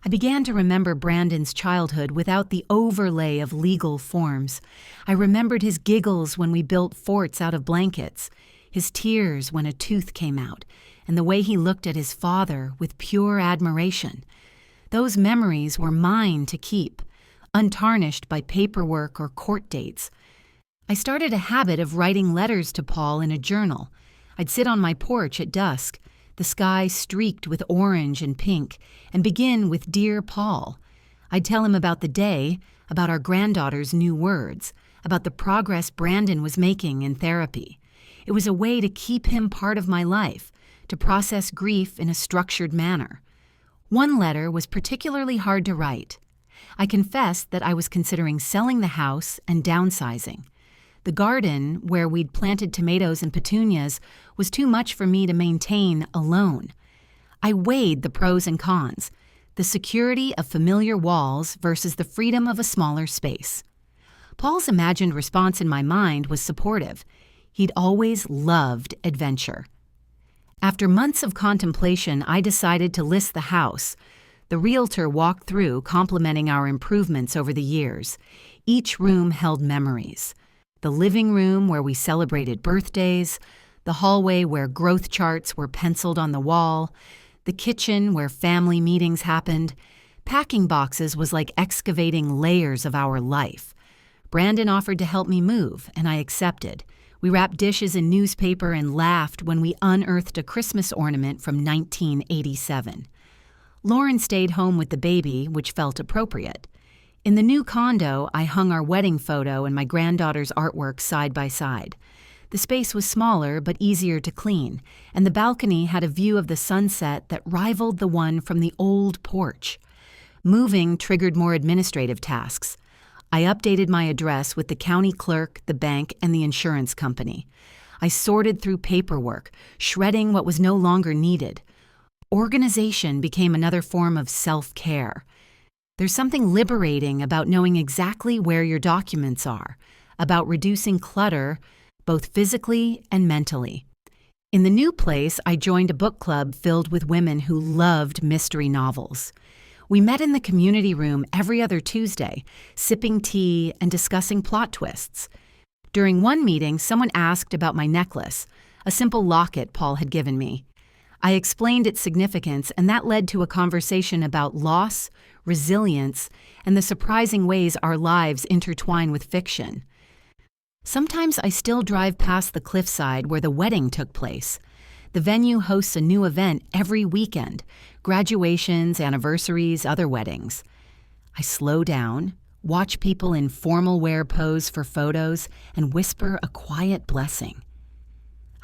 I began to remember Brandon's childhood without the overlay of legal forms. I remembered his giggles when we built forts out of blankets, his tears when a tooth came out, and the way he looked at his father with pure admiration. Those memories were mine to keep, untarnished by paperwork or court dates. I started a habit of writing letters to Paul in a journal. I'd sit on my porch at dusk, the sky streaked with orange and pink, and begin with Dear Paul. I'd tell him about the day, about our granddaughter's new words, about the progress Brandon was making in therapy. It was a way to keep him part of my life, to process grief in a structured manner. One letter was particularly hard to write. I confessed that I was considering selling the house and downsizing. The garden, where we'd planted tomatoes and petunias, was too much for me to maintain alone. I weighed the pros and cons, the security of familiar walls versus the freedom of a smaller space. Paul's imagined response in my mind was supportive. He'd always loved adventure. After months of contemplation, I decided to list the house. The realtor walked through, complimenting our improvements over the years. Each room held memories. The living room where we celebrated birthdays, the hallway where growth charts were penciled on the wall, the kitchen where family meetings happened. Packing boxes was like excavating layers of our life. Brandon offered to help me move, and I accepted. We wrapped dishes in newspaper and laughed when we unearthed a Christmas ornament from 1987. Lauren stayed home with the baby, which felt appropriate. In the new condo, I hung our wedding photo and my granddaughter's artwork side by side. The space was smaller but easier to clean, and the balcony had a view of the sunset that rivaled the one from the old porch. Moving triggered more administrative tasks. I updated my address with the county clerk, the bank, and the insurance company. I sorted through paperwork, shredding what was no longer needed. Organization became another form of self-care. There's something liberating about knowing exactly where your documents are, about reducing clutter, both physically and mentally. In the new place, I joined a book club filled with women who loved mystery novels. We met in the community room every other Tuesday, sipping tea and discussing plot twists. During one meeting, someone asked about my necklace, a simple locket Paul had given me. I explained its significance, and that led to a conversation about loss, resilience, and the surprising ways our lives intertwine with fiction. Sometimes I still drive past the cliffside where the wedding took place. The venue hosts a new event every weekend, graduations, anniversaries, other weddings. I slow down, watch people in formal wear pose for photos, and whisper a quiet blessing.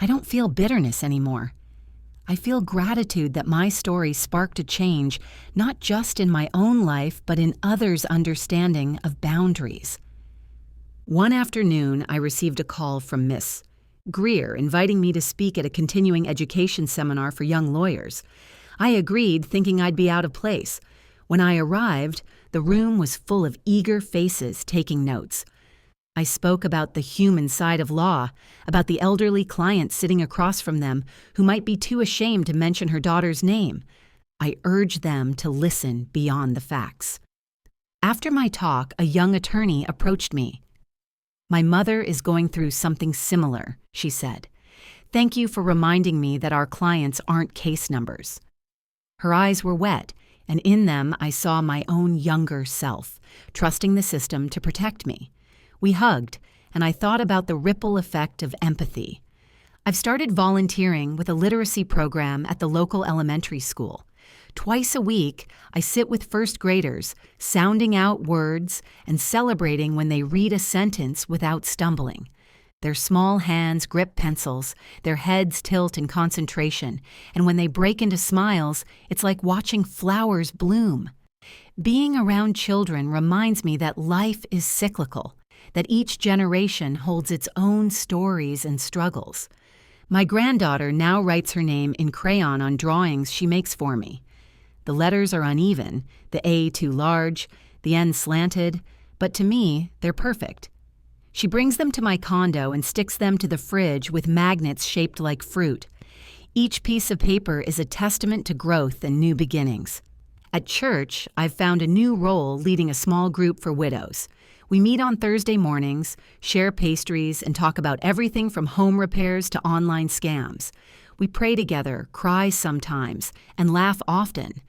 I don't feel bitterness anymore. I feel gratitude that my story sparked a change, not just in my own life, but in others' understanding of boundaries. One afternoon, I received a call from Miss Greer inviting me to speak at a continuing education seminar for young lawyers. I agreed, thinking I'd be out of place. When I arrived, the room was full of eager faces taking notes. I spoke about the human side of law, about the elderly client sitting across from them who might be too ashamed to mention her daughter's name. I urged them to listen beyond the facts. After my talk, a young attorney approached me. "My mother is going through something similar," she said. "Thank you for reminding me that our clients aren't case numbers." Her eyes were wet, and in them I saw my own younger self, trusting the system to protect me. We hugged, and I thought about the ripple effect of empathy. I've started volunteering with a literacy program at the local elementary school. Twice a week, I sit with first graders, sounding out words and celebrating when they read a sentence without stumbling. Their small hands grip pencils, their heads tilt in concentration, and when they break into smiles, it's like watching flowers bloom. Being around children reminds me that life is cyclical, that each generation holds its own stories and struggles. My granddaughter now writes her name in crayon on drawings she makes for me. The letters are uneven, the A too large, the N slanted, but to me, they're perfect. She brings them to my condo and sticks them to the fridge with magnets shaped like fruit. Each piece of paper is a testament to growth and new beginnings. At church, I've found a new role leading a small group for widows. We meet on Thursday mornings, share pastries, and talk about everything from home repairs to online scams. We pray together, cry sometimes, and laugh often.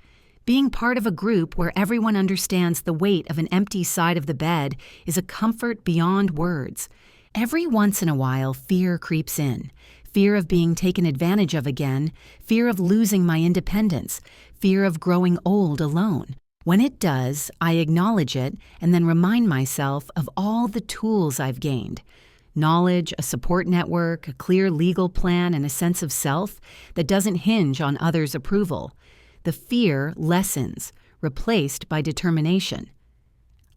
Being part of a group where everyone understands the weight of an empty side of the bed is a comfort beyond words. Every once in a while, fear creeps in. Fear of being taken advantage of again, fear of losing my independence, fear of growing old alone. When it does, I acknowledge it and then remind myself of all the tools I've gained. Knowledge, a support network, a clear legal plan, and a sense of self that doesn't hinge on others' approval. The fear lessens, replaced by determination.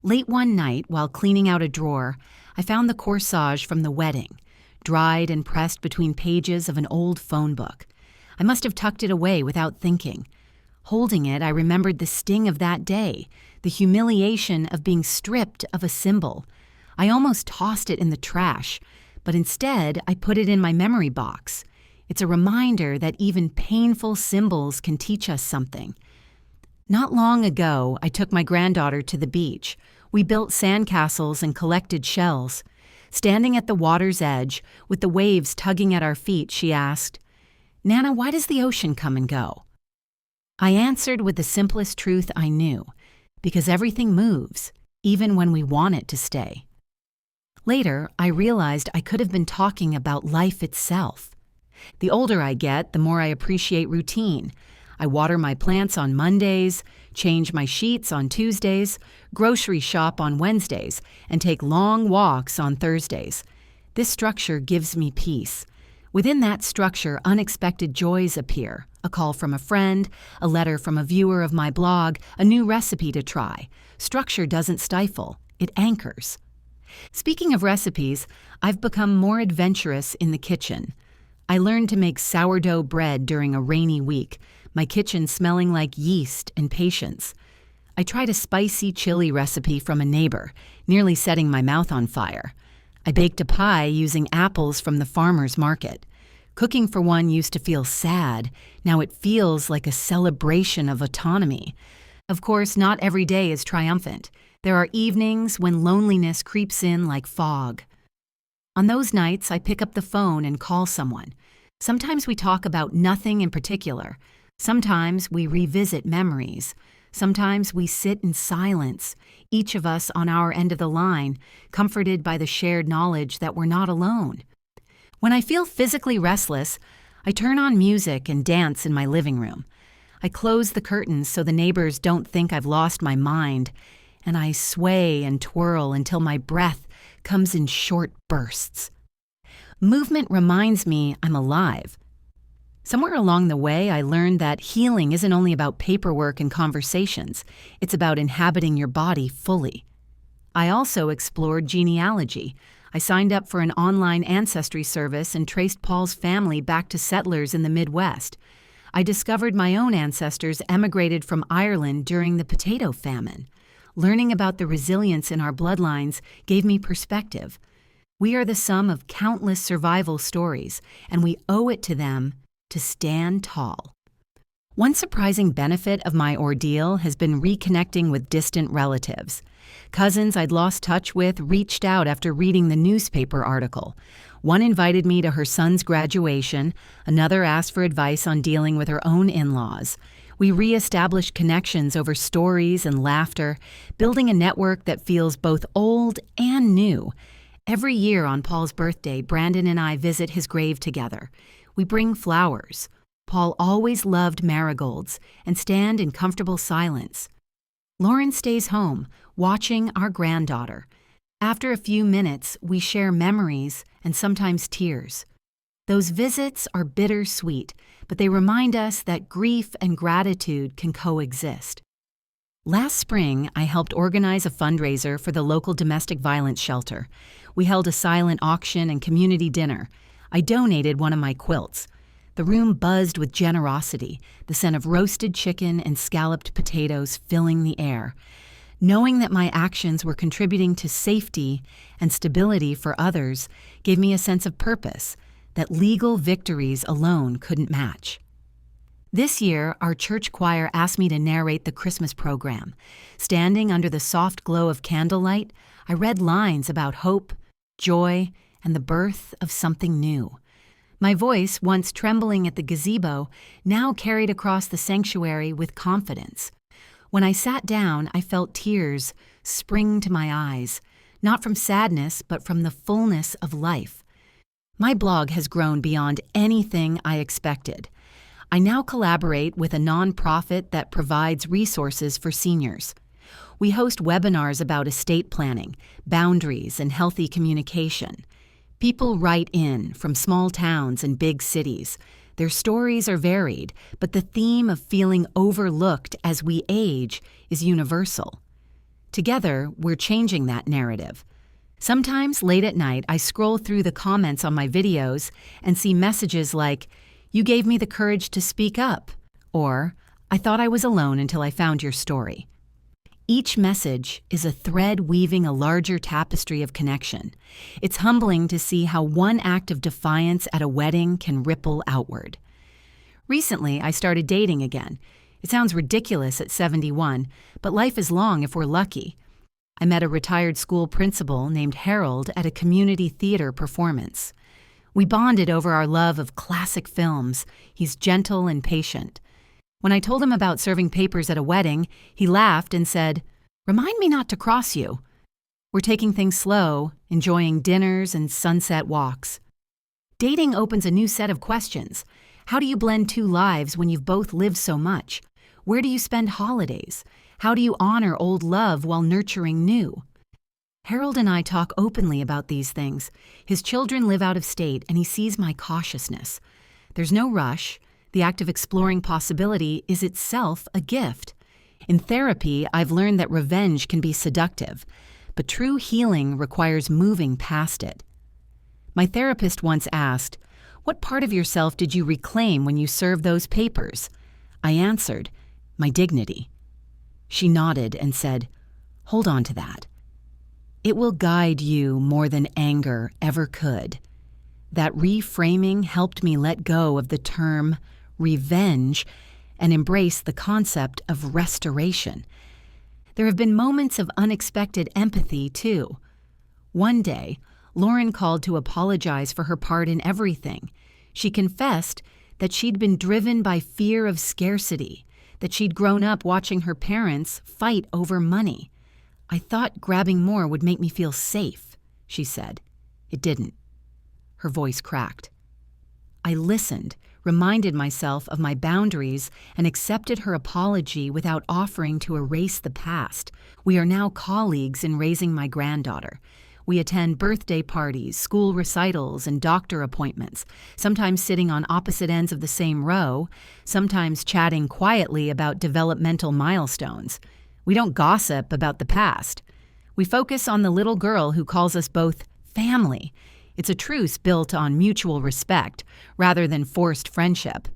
Late one night, while cleaning out a drawer, I found the corsage from the wedding, dried and pressed between pages of an old phone book. I must have tucked it away without thinking. Holding it, I remembered the sting of that day, the humiliation of being stripped of a symbol. I almost tossed it in the trash, but instead I put it in my memory box. It's a reminder that even painful symbols can teach us something. Not long ago, I took my granddaughter to the beach. We built sandcastles and collected shells. Standing at the water's edge, with the waves tugging at our feet, she asked, "Nana, why does the ocean come and go?" I answered with the simplest truth I knew, because everything moves, even when we want it to stay. Later, I realized I could have been talking about life itself. The older I get, the more I appreciate routine. I water my plants on Mondays, change my sheets on Tuesdays, grocery shop on Wednesdays, and take long walks on Thursdays. This structure gives me peace. Within that structure, unexpected joys appear. A call from a friend, a letter from a viewer of my blog, a new recipe to try. Structure doesn't stifle, it anchors. Speaking of recipes, I've become more adventurous in the kitchen. I learned to make sourdough bread during a rainy week, my kitchen smelling like yeast and patience. I tried a spicy chili recipe from a neighbor, nearly setting my mouth on fire. I baked a pie using apples from the farmer's market. Cooking for one used to feel sad. Now it feels like a celebration of autonomy. Of course, not every day is triumphant. There are evenings when loneliness creeps in like fog. On those nights, I pick up the phone and call someone. Sometimes we talk about nothing in particular. Sometimes we revisit memories. Sometimes we sit in silence, each of us on our end of the line, comforted by the shared knowledge that we're not alone. When I feel physically restless, I turn on music and dance in my living room. I close the curtains so the neighbors don't think I've lost my mind, and I sway and twirl until my breath comes in short bursts. Movement reminds me I'm alive. Somewhere along the way, I learned that healing isn't only about paperwork and conversations. It's about inhabiting your body fully. I also explored genealogy. I signed up for an online ancestry service and traced Paul's family back to settlers in the Midwest. I discovered my own ancestors emigrated from Ireland during the potato famine. Learning about the resilience in our bloodlines gave me perspective. We are the sum of countless survival stories, and we owe it to them to stand tall. One surprising benefit of my ordeal has been reconnecting with distant relatives. Cousins I'd lost touch with reached out after reading the newspaper article. One invited me to her son's graduation, another asked for advice on dealing with her own in-laws. We reestablished connections over stories and laughter, building a network that feels both old and new. Every year on Paul's birthday, Brandon and I visit his grave together. We bring flowers, Paul always loved marigolds and stand in comfortable silence. Lauren stays home, watching our granddaughter. After a few minutes, we share memories and sometimes tears. Those visits are bittersweet, but they remind us that grief and gratitude can coexist. Last spring, I helped organize a fundraiser for the local domestic violence shelter. We held a silent auction and community dinner. I donated one of my quilts. The room buzzed with generosity, the scent of roasted chicken and scalloped potatoes filling the air. Knowing that my actions were contributing to safety and stability for others gave me a sense of purpose that legal victories alone couldn't match. This year, our church choir asked me to narrate the Christmas program. Standing under the soft glow of candlelight, I read lines about hope, joy, and the birth of something new. My voice, once trembling at the gazebo, now carried across the sanctuary with confidence. When I sat down, I felt tears spring to my eyes, not from sadness, but from the fullness of life. My blog has grown beyond anything I expected. I now collaborate with a nonprofit that provides resources for seniors. We host webinars about estate planning, boundaries, and healthy communication. People write in from small towns and big cities. Their stories are varied, but the theme of feeling overlooked as we age is universal. Together, we're changing that narrative. Sometimes late at night, I scroll through the comments on my videos and see messages like, "You gave me the courage to speak up," or "I thought I was alone until I found your story." Each message is a thread weaving a larger tapestry of connection. It's humbling to see how one act of defiance at a wedding can ripple outward. Recently, I started dating again. It sounds ridiculous at 71, but life is long if we're lucky. I met a retired school principal named Harold at a community theater performance. We bonded over our love of classic films. He's gentle and patient. When I told him about serving papers at a wedding, he laughed and said, "Remind me not to cross you." We're taking things slow, enjoying dinners and sunset walks. Dating opens a new set of questions. How do you blend two lives when you've both lived so much? Where do you spend holidays? How do you honor old love while nurturing new? Harold and I talk openly about these things. His children live out of state, and he sees my cautiousness. There's no rush. The act of exploring possibility is itself a gift. In therapy, I've learned that revenge can be seductive, but true healing requires moving past it. My therapist once asked, "What part of yourself did you reclaim when you served those papers?" I answered, "My dignity." She nodded and said, "Hold on to that. It will guide you more than anger ever could." That reframing helped me let go of the term revenge and embrace the concept of restoration. There have been moments of unexpected empathy, too. One day, Lauren called to apologize for her part in everything. She confessed that she'd been driven by fear of scarcity, that she'd grown up watching her parents fight over money. "I thought grabbing more would make me feel safe," she said. It didn't. Her voice cracked. I listened, reminded myself of my boundaries, and accepted her apology without offering to erase the past. We are now colleagues in raising my granddaughter. We attend birthday parties, school recitals, and doctor appointments, sometimes sitting on opposite ends of the same row, sometimes chatting quietly about developmental milestones. We don't gossip about the past. We focus on the little girl who calls us both family. It's a truce built on mutual respect rather than forced friendship.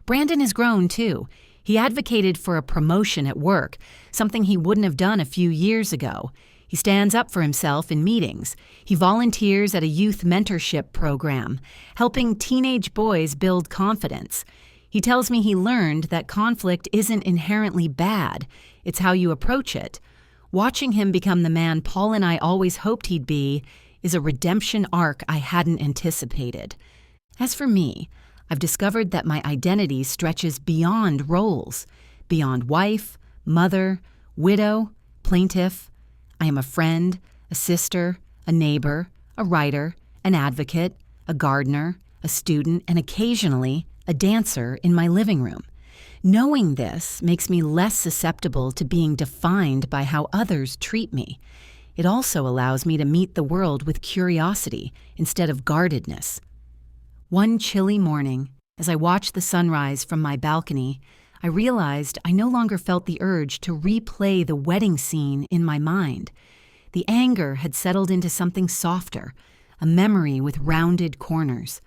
Brandon has grown, too. He advocated for a promotion at work, something he wouldn't have done a few years ago. He stands up for himself in meetings. He volunteers at a youth mentorship program, helping teenage boys build confidence. He tells me he learned that conflict isn't inherently bad. It's how you approach it. Watching him become the man Paul and I always hoped he'd be is a redemption arc I hadn't anticipated. As for me, I've discovered that my identity stretches beyond roles, beyond wife, mother, widow, plaintiff. I am a friend, a sister, a neighbor, a writer, an advocate, a gardener, a student, and occasionally a dancer in my living room. Knowing this makes me less susceptible to being defined by how others treat me. It also allows me to meet the world with curiosity instead of guardedness. One chilly morning, as I watched the sunrise from my balcony, I realized I no longer felt the urge to replay the wedding scene in my mind. The anger had settled into something softer, a memory with rounded corners.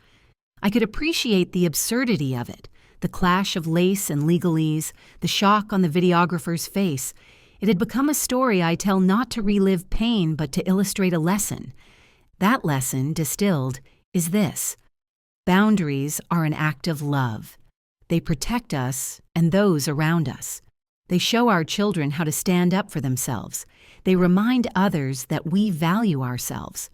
I could appreciate the absurdity of it, the clash of lace and legalese, the shock on the videographer's face. It had become a story I tell not to relive pain but to illustrate a lesson. That lesson, distilled, is this: boundaries are an act of love. They protect us and those around us. They show our children how to stand up for themselves. They remind others that we value ourselves.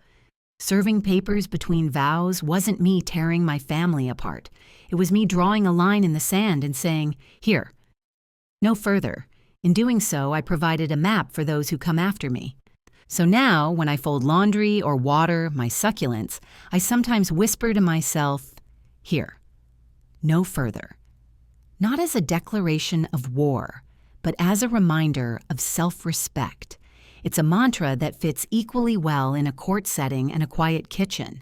Serving papers between vows wasn't me tearing my family apart. It was me drawing a line in the sand and saying, "Here, no further." In doing so, I provided a map for those who come after me. So now, when I fold laundry or water my succulents, I sometimes whisper to myself, "Here, no further." Not as a declaration of war, but as a reminder of self-respect. It's a mantra that fits equally well in a court setting and a quiet kitchen.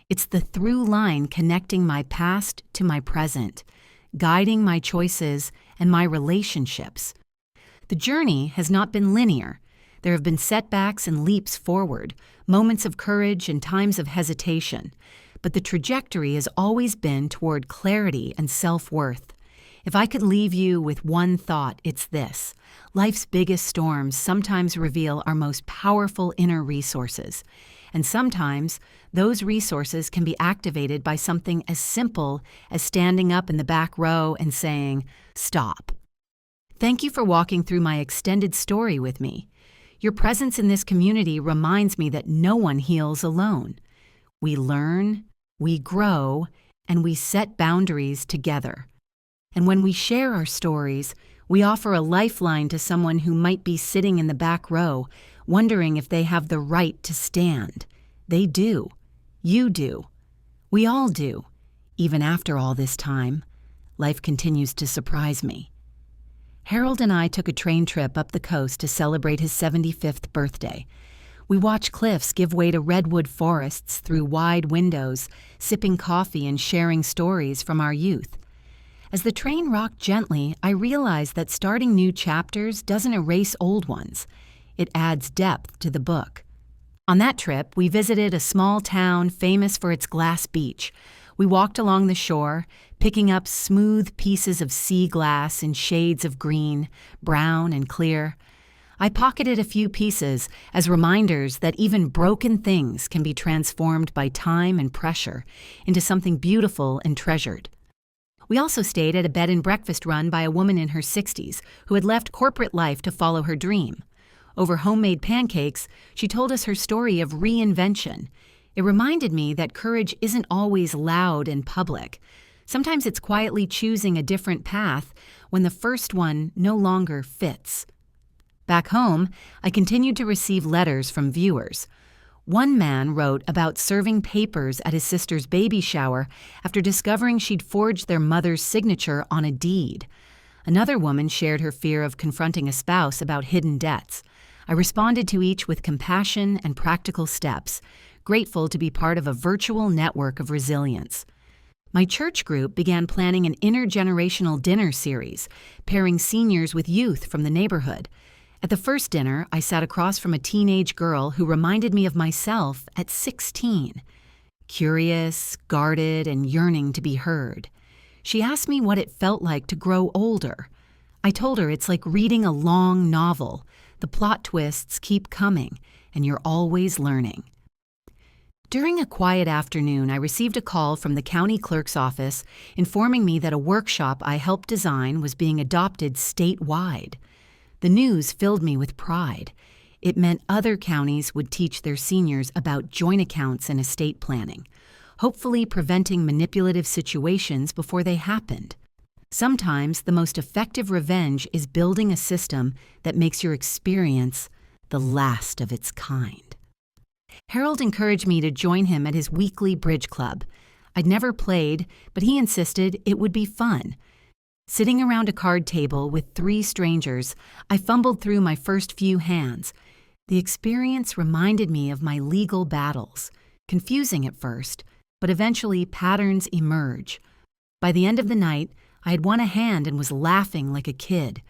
It's the through line connecting my past to my present, guiding my choices and my relationships. The journey has not been linear. There have been setbacks and leaps forward, moments of courage and times of hesitation. But the trajectory has always been toward clarity and self-worth. If I could leave you with one thought, it's this: life's biggest storms sometimes reveal our most powerful inner resources. And sometimes those resources can be activated by something as simple as standing up in the back row and saying, "Stop." Thank you for walking through my extended story with me. Your presence in this community reminds me that no one heals alone. We learn, we grow, and we set boundaries together. And when we share our stories, we offer a lifeline to someone who might be sitting in the back row, wondering if they have the right to stand. They do. You do. We all do. Even after all this time, life continues to surprise me. Harold and I took a train trip up the coast to celebrate his 75th birthday. We watched cliffs give way to redwood forests through wide windows, sipping coffee and sharing stories from our youth. As the train rocked gently, I realized that starting new chapters doesn't erase old ones. It adds depth to the book. On that trip, we visited a small town famous for its glass beach. We walked along the shore, picking up smooth pieces of sea glass in shades of green, brown, and clear. I pocketed a few pieces as reminders that even broken things can be transformed by time and pressure into something beautiful and treasured. We also stayed at a bed and breakfast run by a woman in her 60s who had left corporate life to follow her dream. Over homemade pancakes, she told us her story of reinvention. It reminded me that courage isn't always loud and public. Sometimes it's quietly choosing a different path when the first one no longer fits. Back home, I continued to receive letters from viewers. One man wrote about serving papers at his sister's baby shower after discovering she'd forged their mother's signature on a deed. Another woman shared her fear of confronting a spouse about hidden debts. I responded to each with compassion and practical steps, grateful to be part of a virtual network of resilience. My church group began planning an intergenerational dinner series, pairing seniors with youth from the neighborhood. At the first dinner, I sat across from a teenage girl who reminded me of myself at 16. Curious, guarded, and yearning to be heard. She asked me what it felt like to grow older. I told her it's like reading a long novel. The plot twists keep coming, and you're always learning. During a quiet afternoon, I received a call from the county clerk's office informing me that a workshop I helped design was being adopted statewide. The news filled me with pride. It meant other counties would teach their seniors about joint accounts and estate planning, hopefully preventing manipulative situations before they happened. Sometimes the most effective revenge is building a system that makes your experience the last of its kind. Harold encouraged me to join him at his weekly bridge club. I'd never played, but he insisted it would be fun. Sitting around a card table with 3 strangers, I fumbled through my first few hands. The experience reminded me of my legal battles, confusing at first, but eventually patterns emerge. By the end of the night, I had won a hand and was laughing like a kid.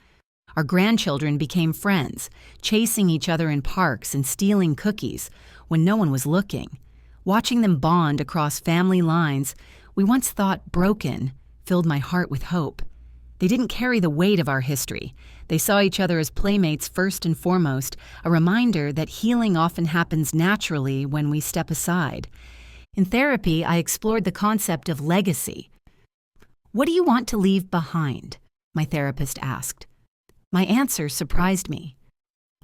Our grandchildren became friends, chasing each other in parks and stealing cookies when no one was looking. Watching them bond across family lines we once thought broken filled my heart with hope. They didn't carry the weight of our history. They saw each other as playmates first and foremost, a reminder that healing often happens naturally when we step aside. In therapy, I explored the concept of legacy. "What do you want to leave behind?" my therapist asked. My answer surprised me.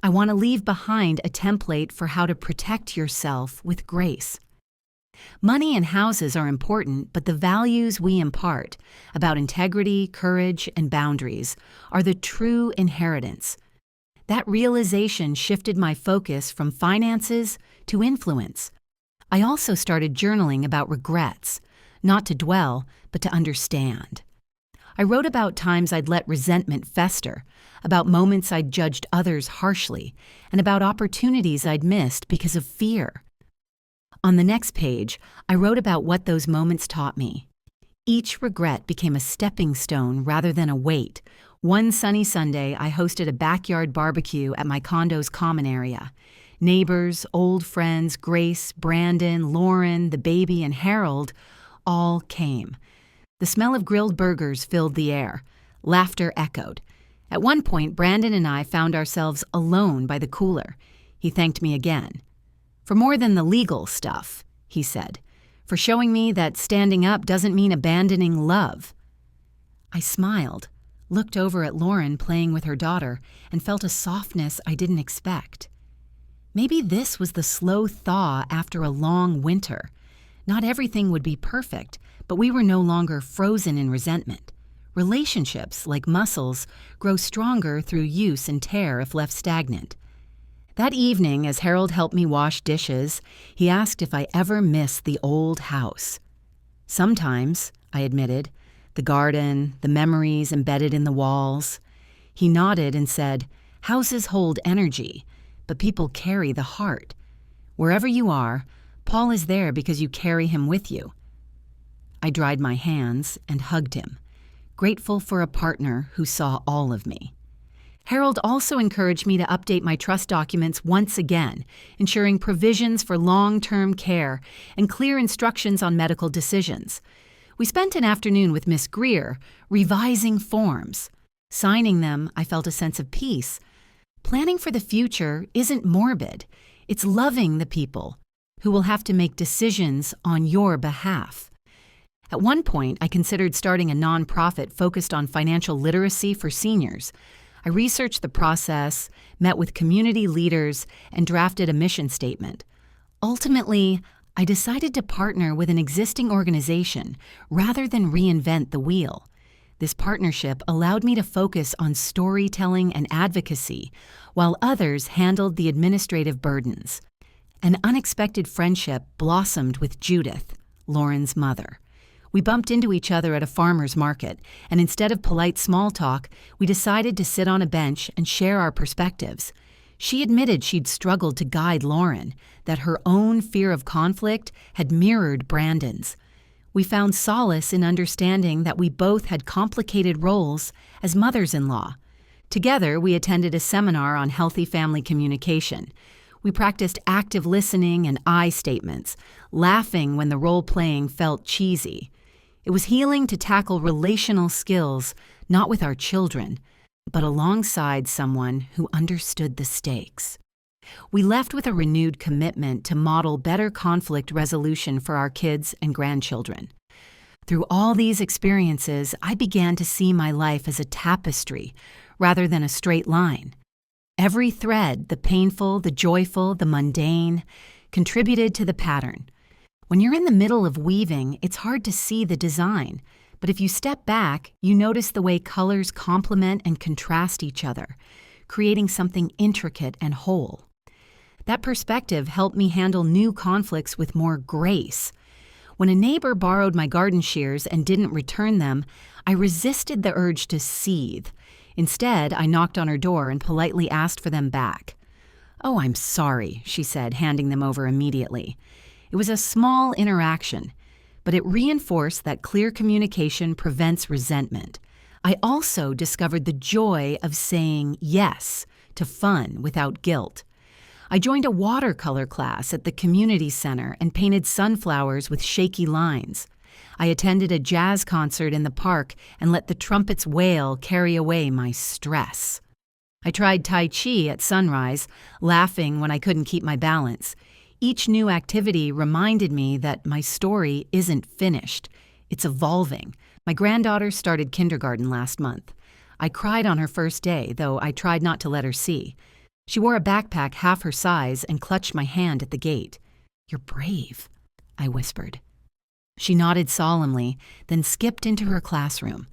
I want to leave behind a template for how to protect yourself with grace. Money and houses are important, but the values we impart about integrity, courage, and boundaries are the true inheritance. That realization shifted my focus from finances to influence. I also started journaling about regrets, not to dwell, but to understand. I wrote about times I'd let resentment fester, about moments I'd judged others harshly, and about opportunities I'd missed because of fear. On the next page, I wrote about what those moments taught me. Each regret became a stepping stone rather than a weight. One sunny Sunday, I hosted a backyard barbecue at my condo's common area. Neighbors, old friends, Grace, Brandon, Lauren, the baby, and Harold all came. The smell of grilled burgers filled the air. Laughter echoed. At one point, Brandon and I found ourselves alone by the cooler. He thanked me again. "For more than the legal stuff," he said. "For showing me that standing up doesn't mean abandoning love." I smiled, looked over at Lauren playing with her daughter, and felt a softness I didn't expect. Maybe this was the slow thaw after a long winter. Not everything would be perfect, but we were no longer frozen in resentment. Relationships, like muscles, grow stronger through use and tear if left stagnant. That evening, as Harold helped me wash dishes, he asked if I ever missed the old house. "Sometimes," I admitted, "the garden, the memories embedded in the walls." He nodded and said, "Houses hold energy, but people carry the heart. Wherever you are, Paul is there because you carry him with you." I dried my hands and hugged him, grateful for a partner who saw all of me. Harold also encouraged me to update my trust documents once again, ensuring provisions for long-term care and clear instructions on medical decisions. We spent an afternoon with Miss Greer, revising forms. Signing them, I felt a sense of peace. Planning for the future isn't morbid. It's loving the people who will have to make decisions on your behalf. At one point, I considered starting a nonprofit focused on financial literacy for seniors. I researched the process, met with community leaders, and drafted a mission statement. Ultimately, I decided to partner with an existing organization rather than reinvent the wheel. This partnership allowed me to focus on storytelling and advocacy, while others handled the administrative burdens. An unexpected friendship blossomed with Judith, Lauren's mother. We bumped into each other at a farmer's market, and instead of polite small talk, we decided to sit on a bench and share our perspectives. She admitted she'd struggled to guide Lauren, that her own fear of conflict had mirrored Brandon's. We found solace in understanding that we both had complicated roles as mothers-in-law. Together, we attended a seminar on healthy family communication. We practiced active listening and I statements, laughing when the role-playing felt cheesy. It was healing to tackle relational skills, not with our children, but alongside someone who understood the stakes. We left with a renewed commitment to model better conflict resolution for our kids and grandchildren. Through all these experiences, I began to see my life as a tapestry rather than a straight line. Every thread, the painful, the joyful, the mundane, contributed to the pattern. When you're in the middle of weaving, it's hard to see the design, but if you step back, you notice the way colors complement and contrast each other, creating something intricate and whole. That perspective helped me handle new conflicts with more grace. When a neighbor borrowed my garden shears and didn't return them, I resisted the urge to seethe. Instead, I knocked on her door and politely asked for them back. "Oh, I'm sorry," she said, handing them over immediately. It was a small interaction, but it reinforced that clear communication prevents resentment. I also discovered the joy of saying yes to fun without guilt. I joined a watercolor class at the community center and painted sunflowers with shaky lines. I attended a jazz concert in the park and let the trumpets wail carry away my stress. I tried Tai Chi at sunrise, laughing when I couldn't keep my balance. Each new activity reminded me that my story isn't finished. It's evolving. My granddaughter started kindergarten last month. I cried on her first day, though I tried not to let her see. She wore a backpack half her size and clutched my hand at the gate. "You're brave," I whispered. She nodded solemnly, then skipped into her classroom.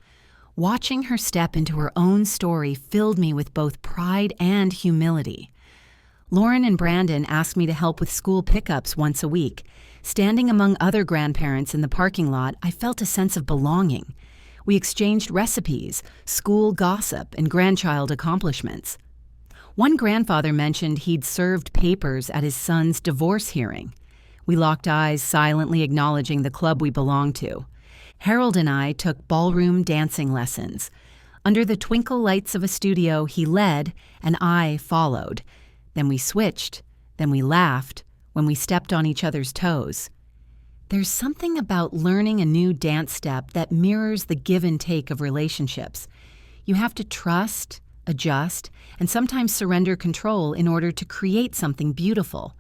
Watching her step into her own story filled me with both pride and humility. Lauren and Brandon asked me to help with school pickups once a week. Standing among other grandparents in the parking lot, I felt a sense of belonging. We exchanged recipes, school gossip, and grandchild accomplishments. One grandfather mentioned he'd served papers at his son's divorce hearing. We locked eyes, silently acknowledging the club we belonged to. Harold and I took ballroom dancing lessons. Under the twinkle lights of a studio, he led, and I followed. Then we switched, then we laughed when we stepped on each other's toes. There's something about learning a new dance step that mirrors the give and take of relationships. You have to trust, adjust, and sometimes surrender control in order to create something beautiful.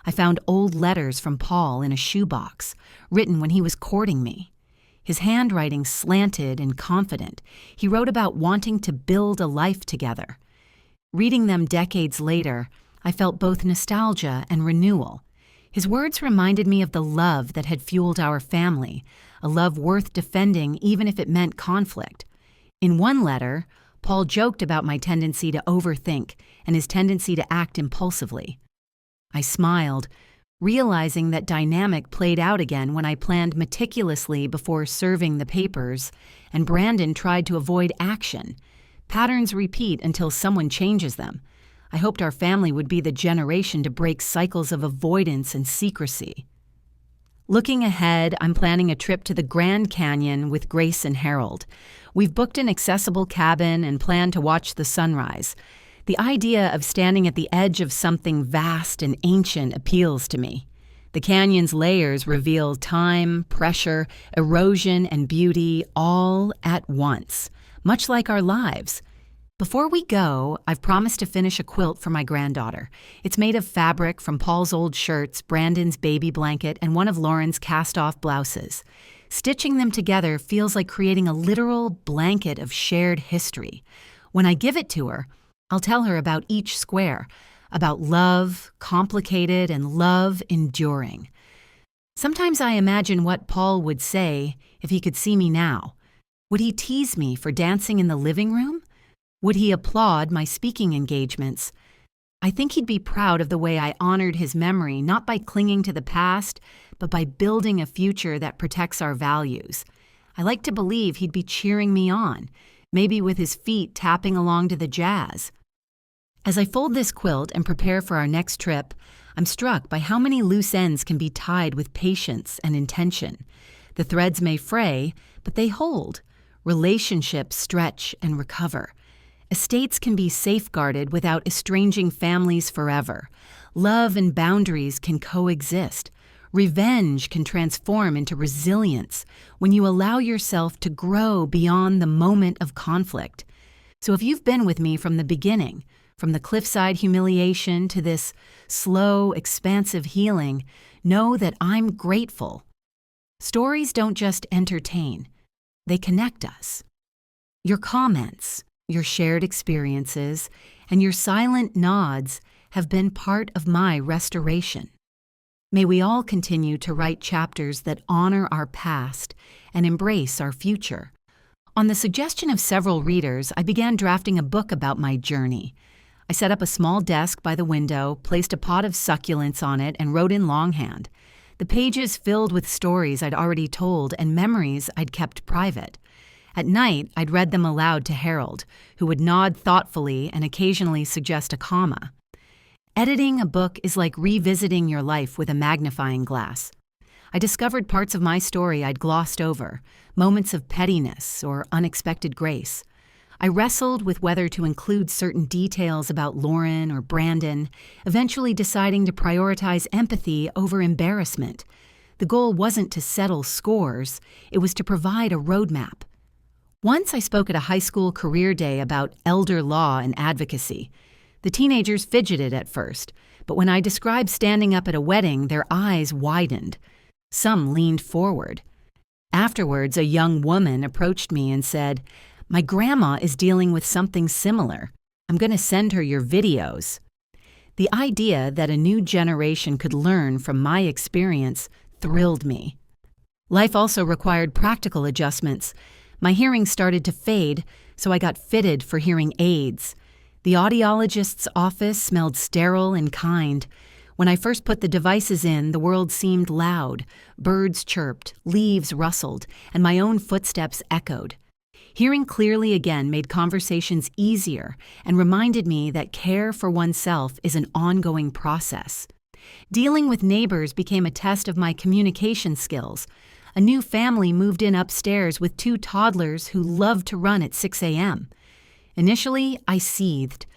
I found old letters from Paul in a shoebox, written when he was courting me. His handwriting slanted and confident. He wrote about wanting to build a life together. Reading them decades later, I felt both nostalgia and renewal. His words reminded me of the love that had fueled our family, a love worth defending even if it meant conflict. In one letter, Paul joked about my tendency to overthink and his tendency to act impulsively. I smiled, realizing that dynamic played out again when I planned meticulously before serving the papers, and Brandon tried to avoid action. Patterns repeat until someone changes them. I hoped our family would be the generation to break cycles of avoidance and secrecy. Looking ahead, I'm planning a trip to the Grand Canyon with Grace and Harold. We've booked an accessible cabin and plan to watch the sunrise. The idea of standing at the edge of something vast and ancient appeals to me. The canyon's layers reveal time, pressure, erosion, and beauty all at once, much like our lives. Before we go, I've promised to finish a quilt for my granddaughter. It's made of fabric from Paul's old shirts, Brandon's baby blanket, and one of Lauren's cast-off blouses. Stitching them together feels like creating a literal blanket of shared history. When I give it to her, I'll tell her about each square, about love, complicated, and love enduring. Sometimes I imagine what Paul would say if he could see me now. Would he tease me for dancing in the living room? Would he applaud my speaking engagements? I think he'd be proud of the way I honored his memory, not by clinging to the past, but by building a future that protects our values. I like to believe he'd be cheering me on, maybe with his feet tapping along to the jazz. As I fold this quilt and prepare for our next trip, I'm struck by how many loose ends can be tied with patience and intention. The threads may fray, but they hold. Relationships stretch and recover. Estates can be safeguarded without estranging families forever. Love and boundaries can coexist. Revenge can transform into resilience when you allow yourself to grow beyond the moment of conflict. So if you've been with me from the beginning, from the cliffside humiliation to this slow, expansive healing, know that I'm grateful. Stories don't just entertain, they connect us. Your comments, your shared experiences, and your silent nods have been part of my restoration. May we all continue to write chapters that honor our past and embrace our future. On the suggestion of several readers, I began drafting a book about my journey. I set up a small desk by the window, placed a pot of succulents on it, and wrote in longhand. the pages filled with stories I'd already told and memories I'd kept private. At night, I'd read them aloud to Harold, who would nod thoughtfully and occasionally suggest a comma. Editing a book is like revisiting your life with a magnifying glass. I discovered parts of my story I'd glossed over, moments of pettiness or unexpected grace. I wrestled with whether to include certain details about Lauren or Brandon, eventually deciding to prioritize empathy over embarrassment. The goal wasn't to settle scores, it was to provide a roadmap. Once I spoke at a high school career day about elder law and advocacy. The teenagers fidgeted at first, but when I described standing up at a wedding, their eyes widened. Some leaned forward. Afterwards, a young woman approached me and said, "My grandma is dealing with something similar. I'm going to send her your videos." The idea that a new generation could learn from my experience thrilled me. Life also required practical adjustments. My hearing started to fade, so I got fitted for hearing aids. The audiologist's office smelled sterile and kind. When I first put the devices in, the world seemed loud. Birds chirped, leaves rustled, and my own footsteps echoed. Hearing clearly again made conversations easier and reminded me that care for oneself is an ongoing process. Dealing with neighbors became a test of my communication skills. A new family moved in upstairs with 2 toddlers who loved to run at 6 a.m. Initially, I seethed.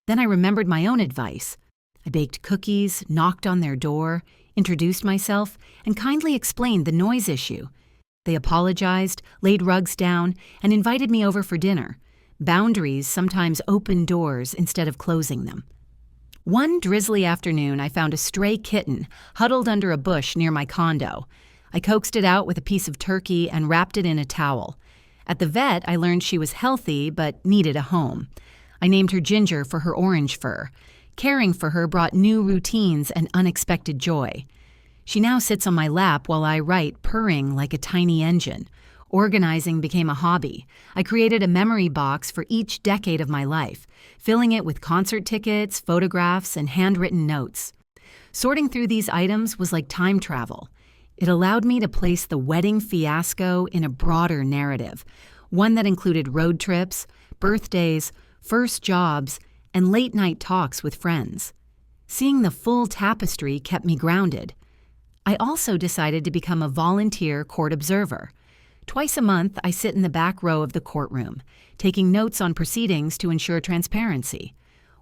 Then I remembered my own advice. I baked cookies, knocked on their door, introduced myself, and kindly explained the noise issue. They apologized, laid rugs down, and invited me over for dinner. Boundaries sometimes open doors instead of closing them. One drizzly afternoon, I found a stray kitten huddled under a bush near my condo. I coaxed it out with a piece of turkey and wrapped it in a towel. At the vet, I learned she was healthy but needed a home. I named her Ginger for her orange fur. Caring for her brought new routines and unexpected joy. She now sits on my lap while I write, purring like a tiny engine. Organizing became a hobby. I created a memory box for each decade of my life, filling it with concert tickets, photographs, and handwritten notes. Sorting through these items was like time travel. It allowed me to place the wedding fiasco in a broader narrative, one that included road trips, birthdays, first jobs, and late-night talks with friends. Seeing the full tapestry kept me grounded. I also decided to become a volunteer court observer. Twice a month, I sit in the back row of the courtroom, taking notes on proceedings to ensure transparency.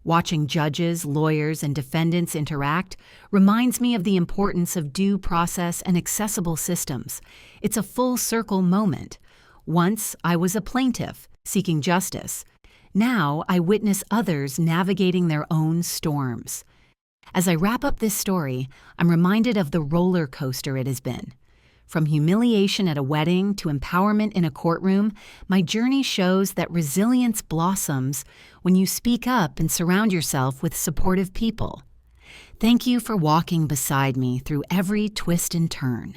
Watching judges, lawyers, and defendants interact reminds me of the importance of due process and accessible systems. It's a full-circle moment. Once, I was a plaintiff, seeking justice. Now, I witness others navigating their own storms. As I wrap up this story, I'm reminded of the roller coaster it has been. From humiliation at a wedding to empowerment in a courtroom, my journey shows that resilience blossoms when you speak up and surround yourself with supportive people. Thank you for walking beside me through every twist and turn.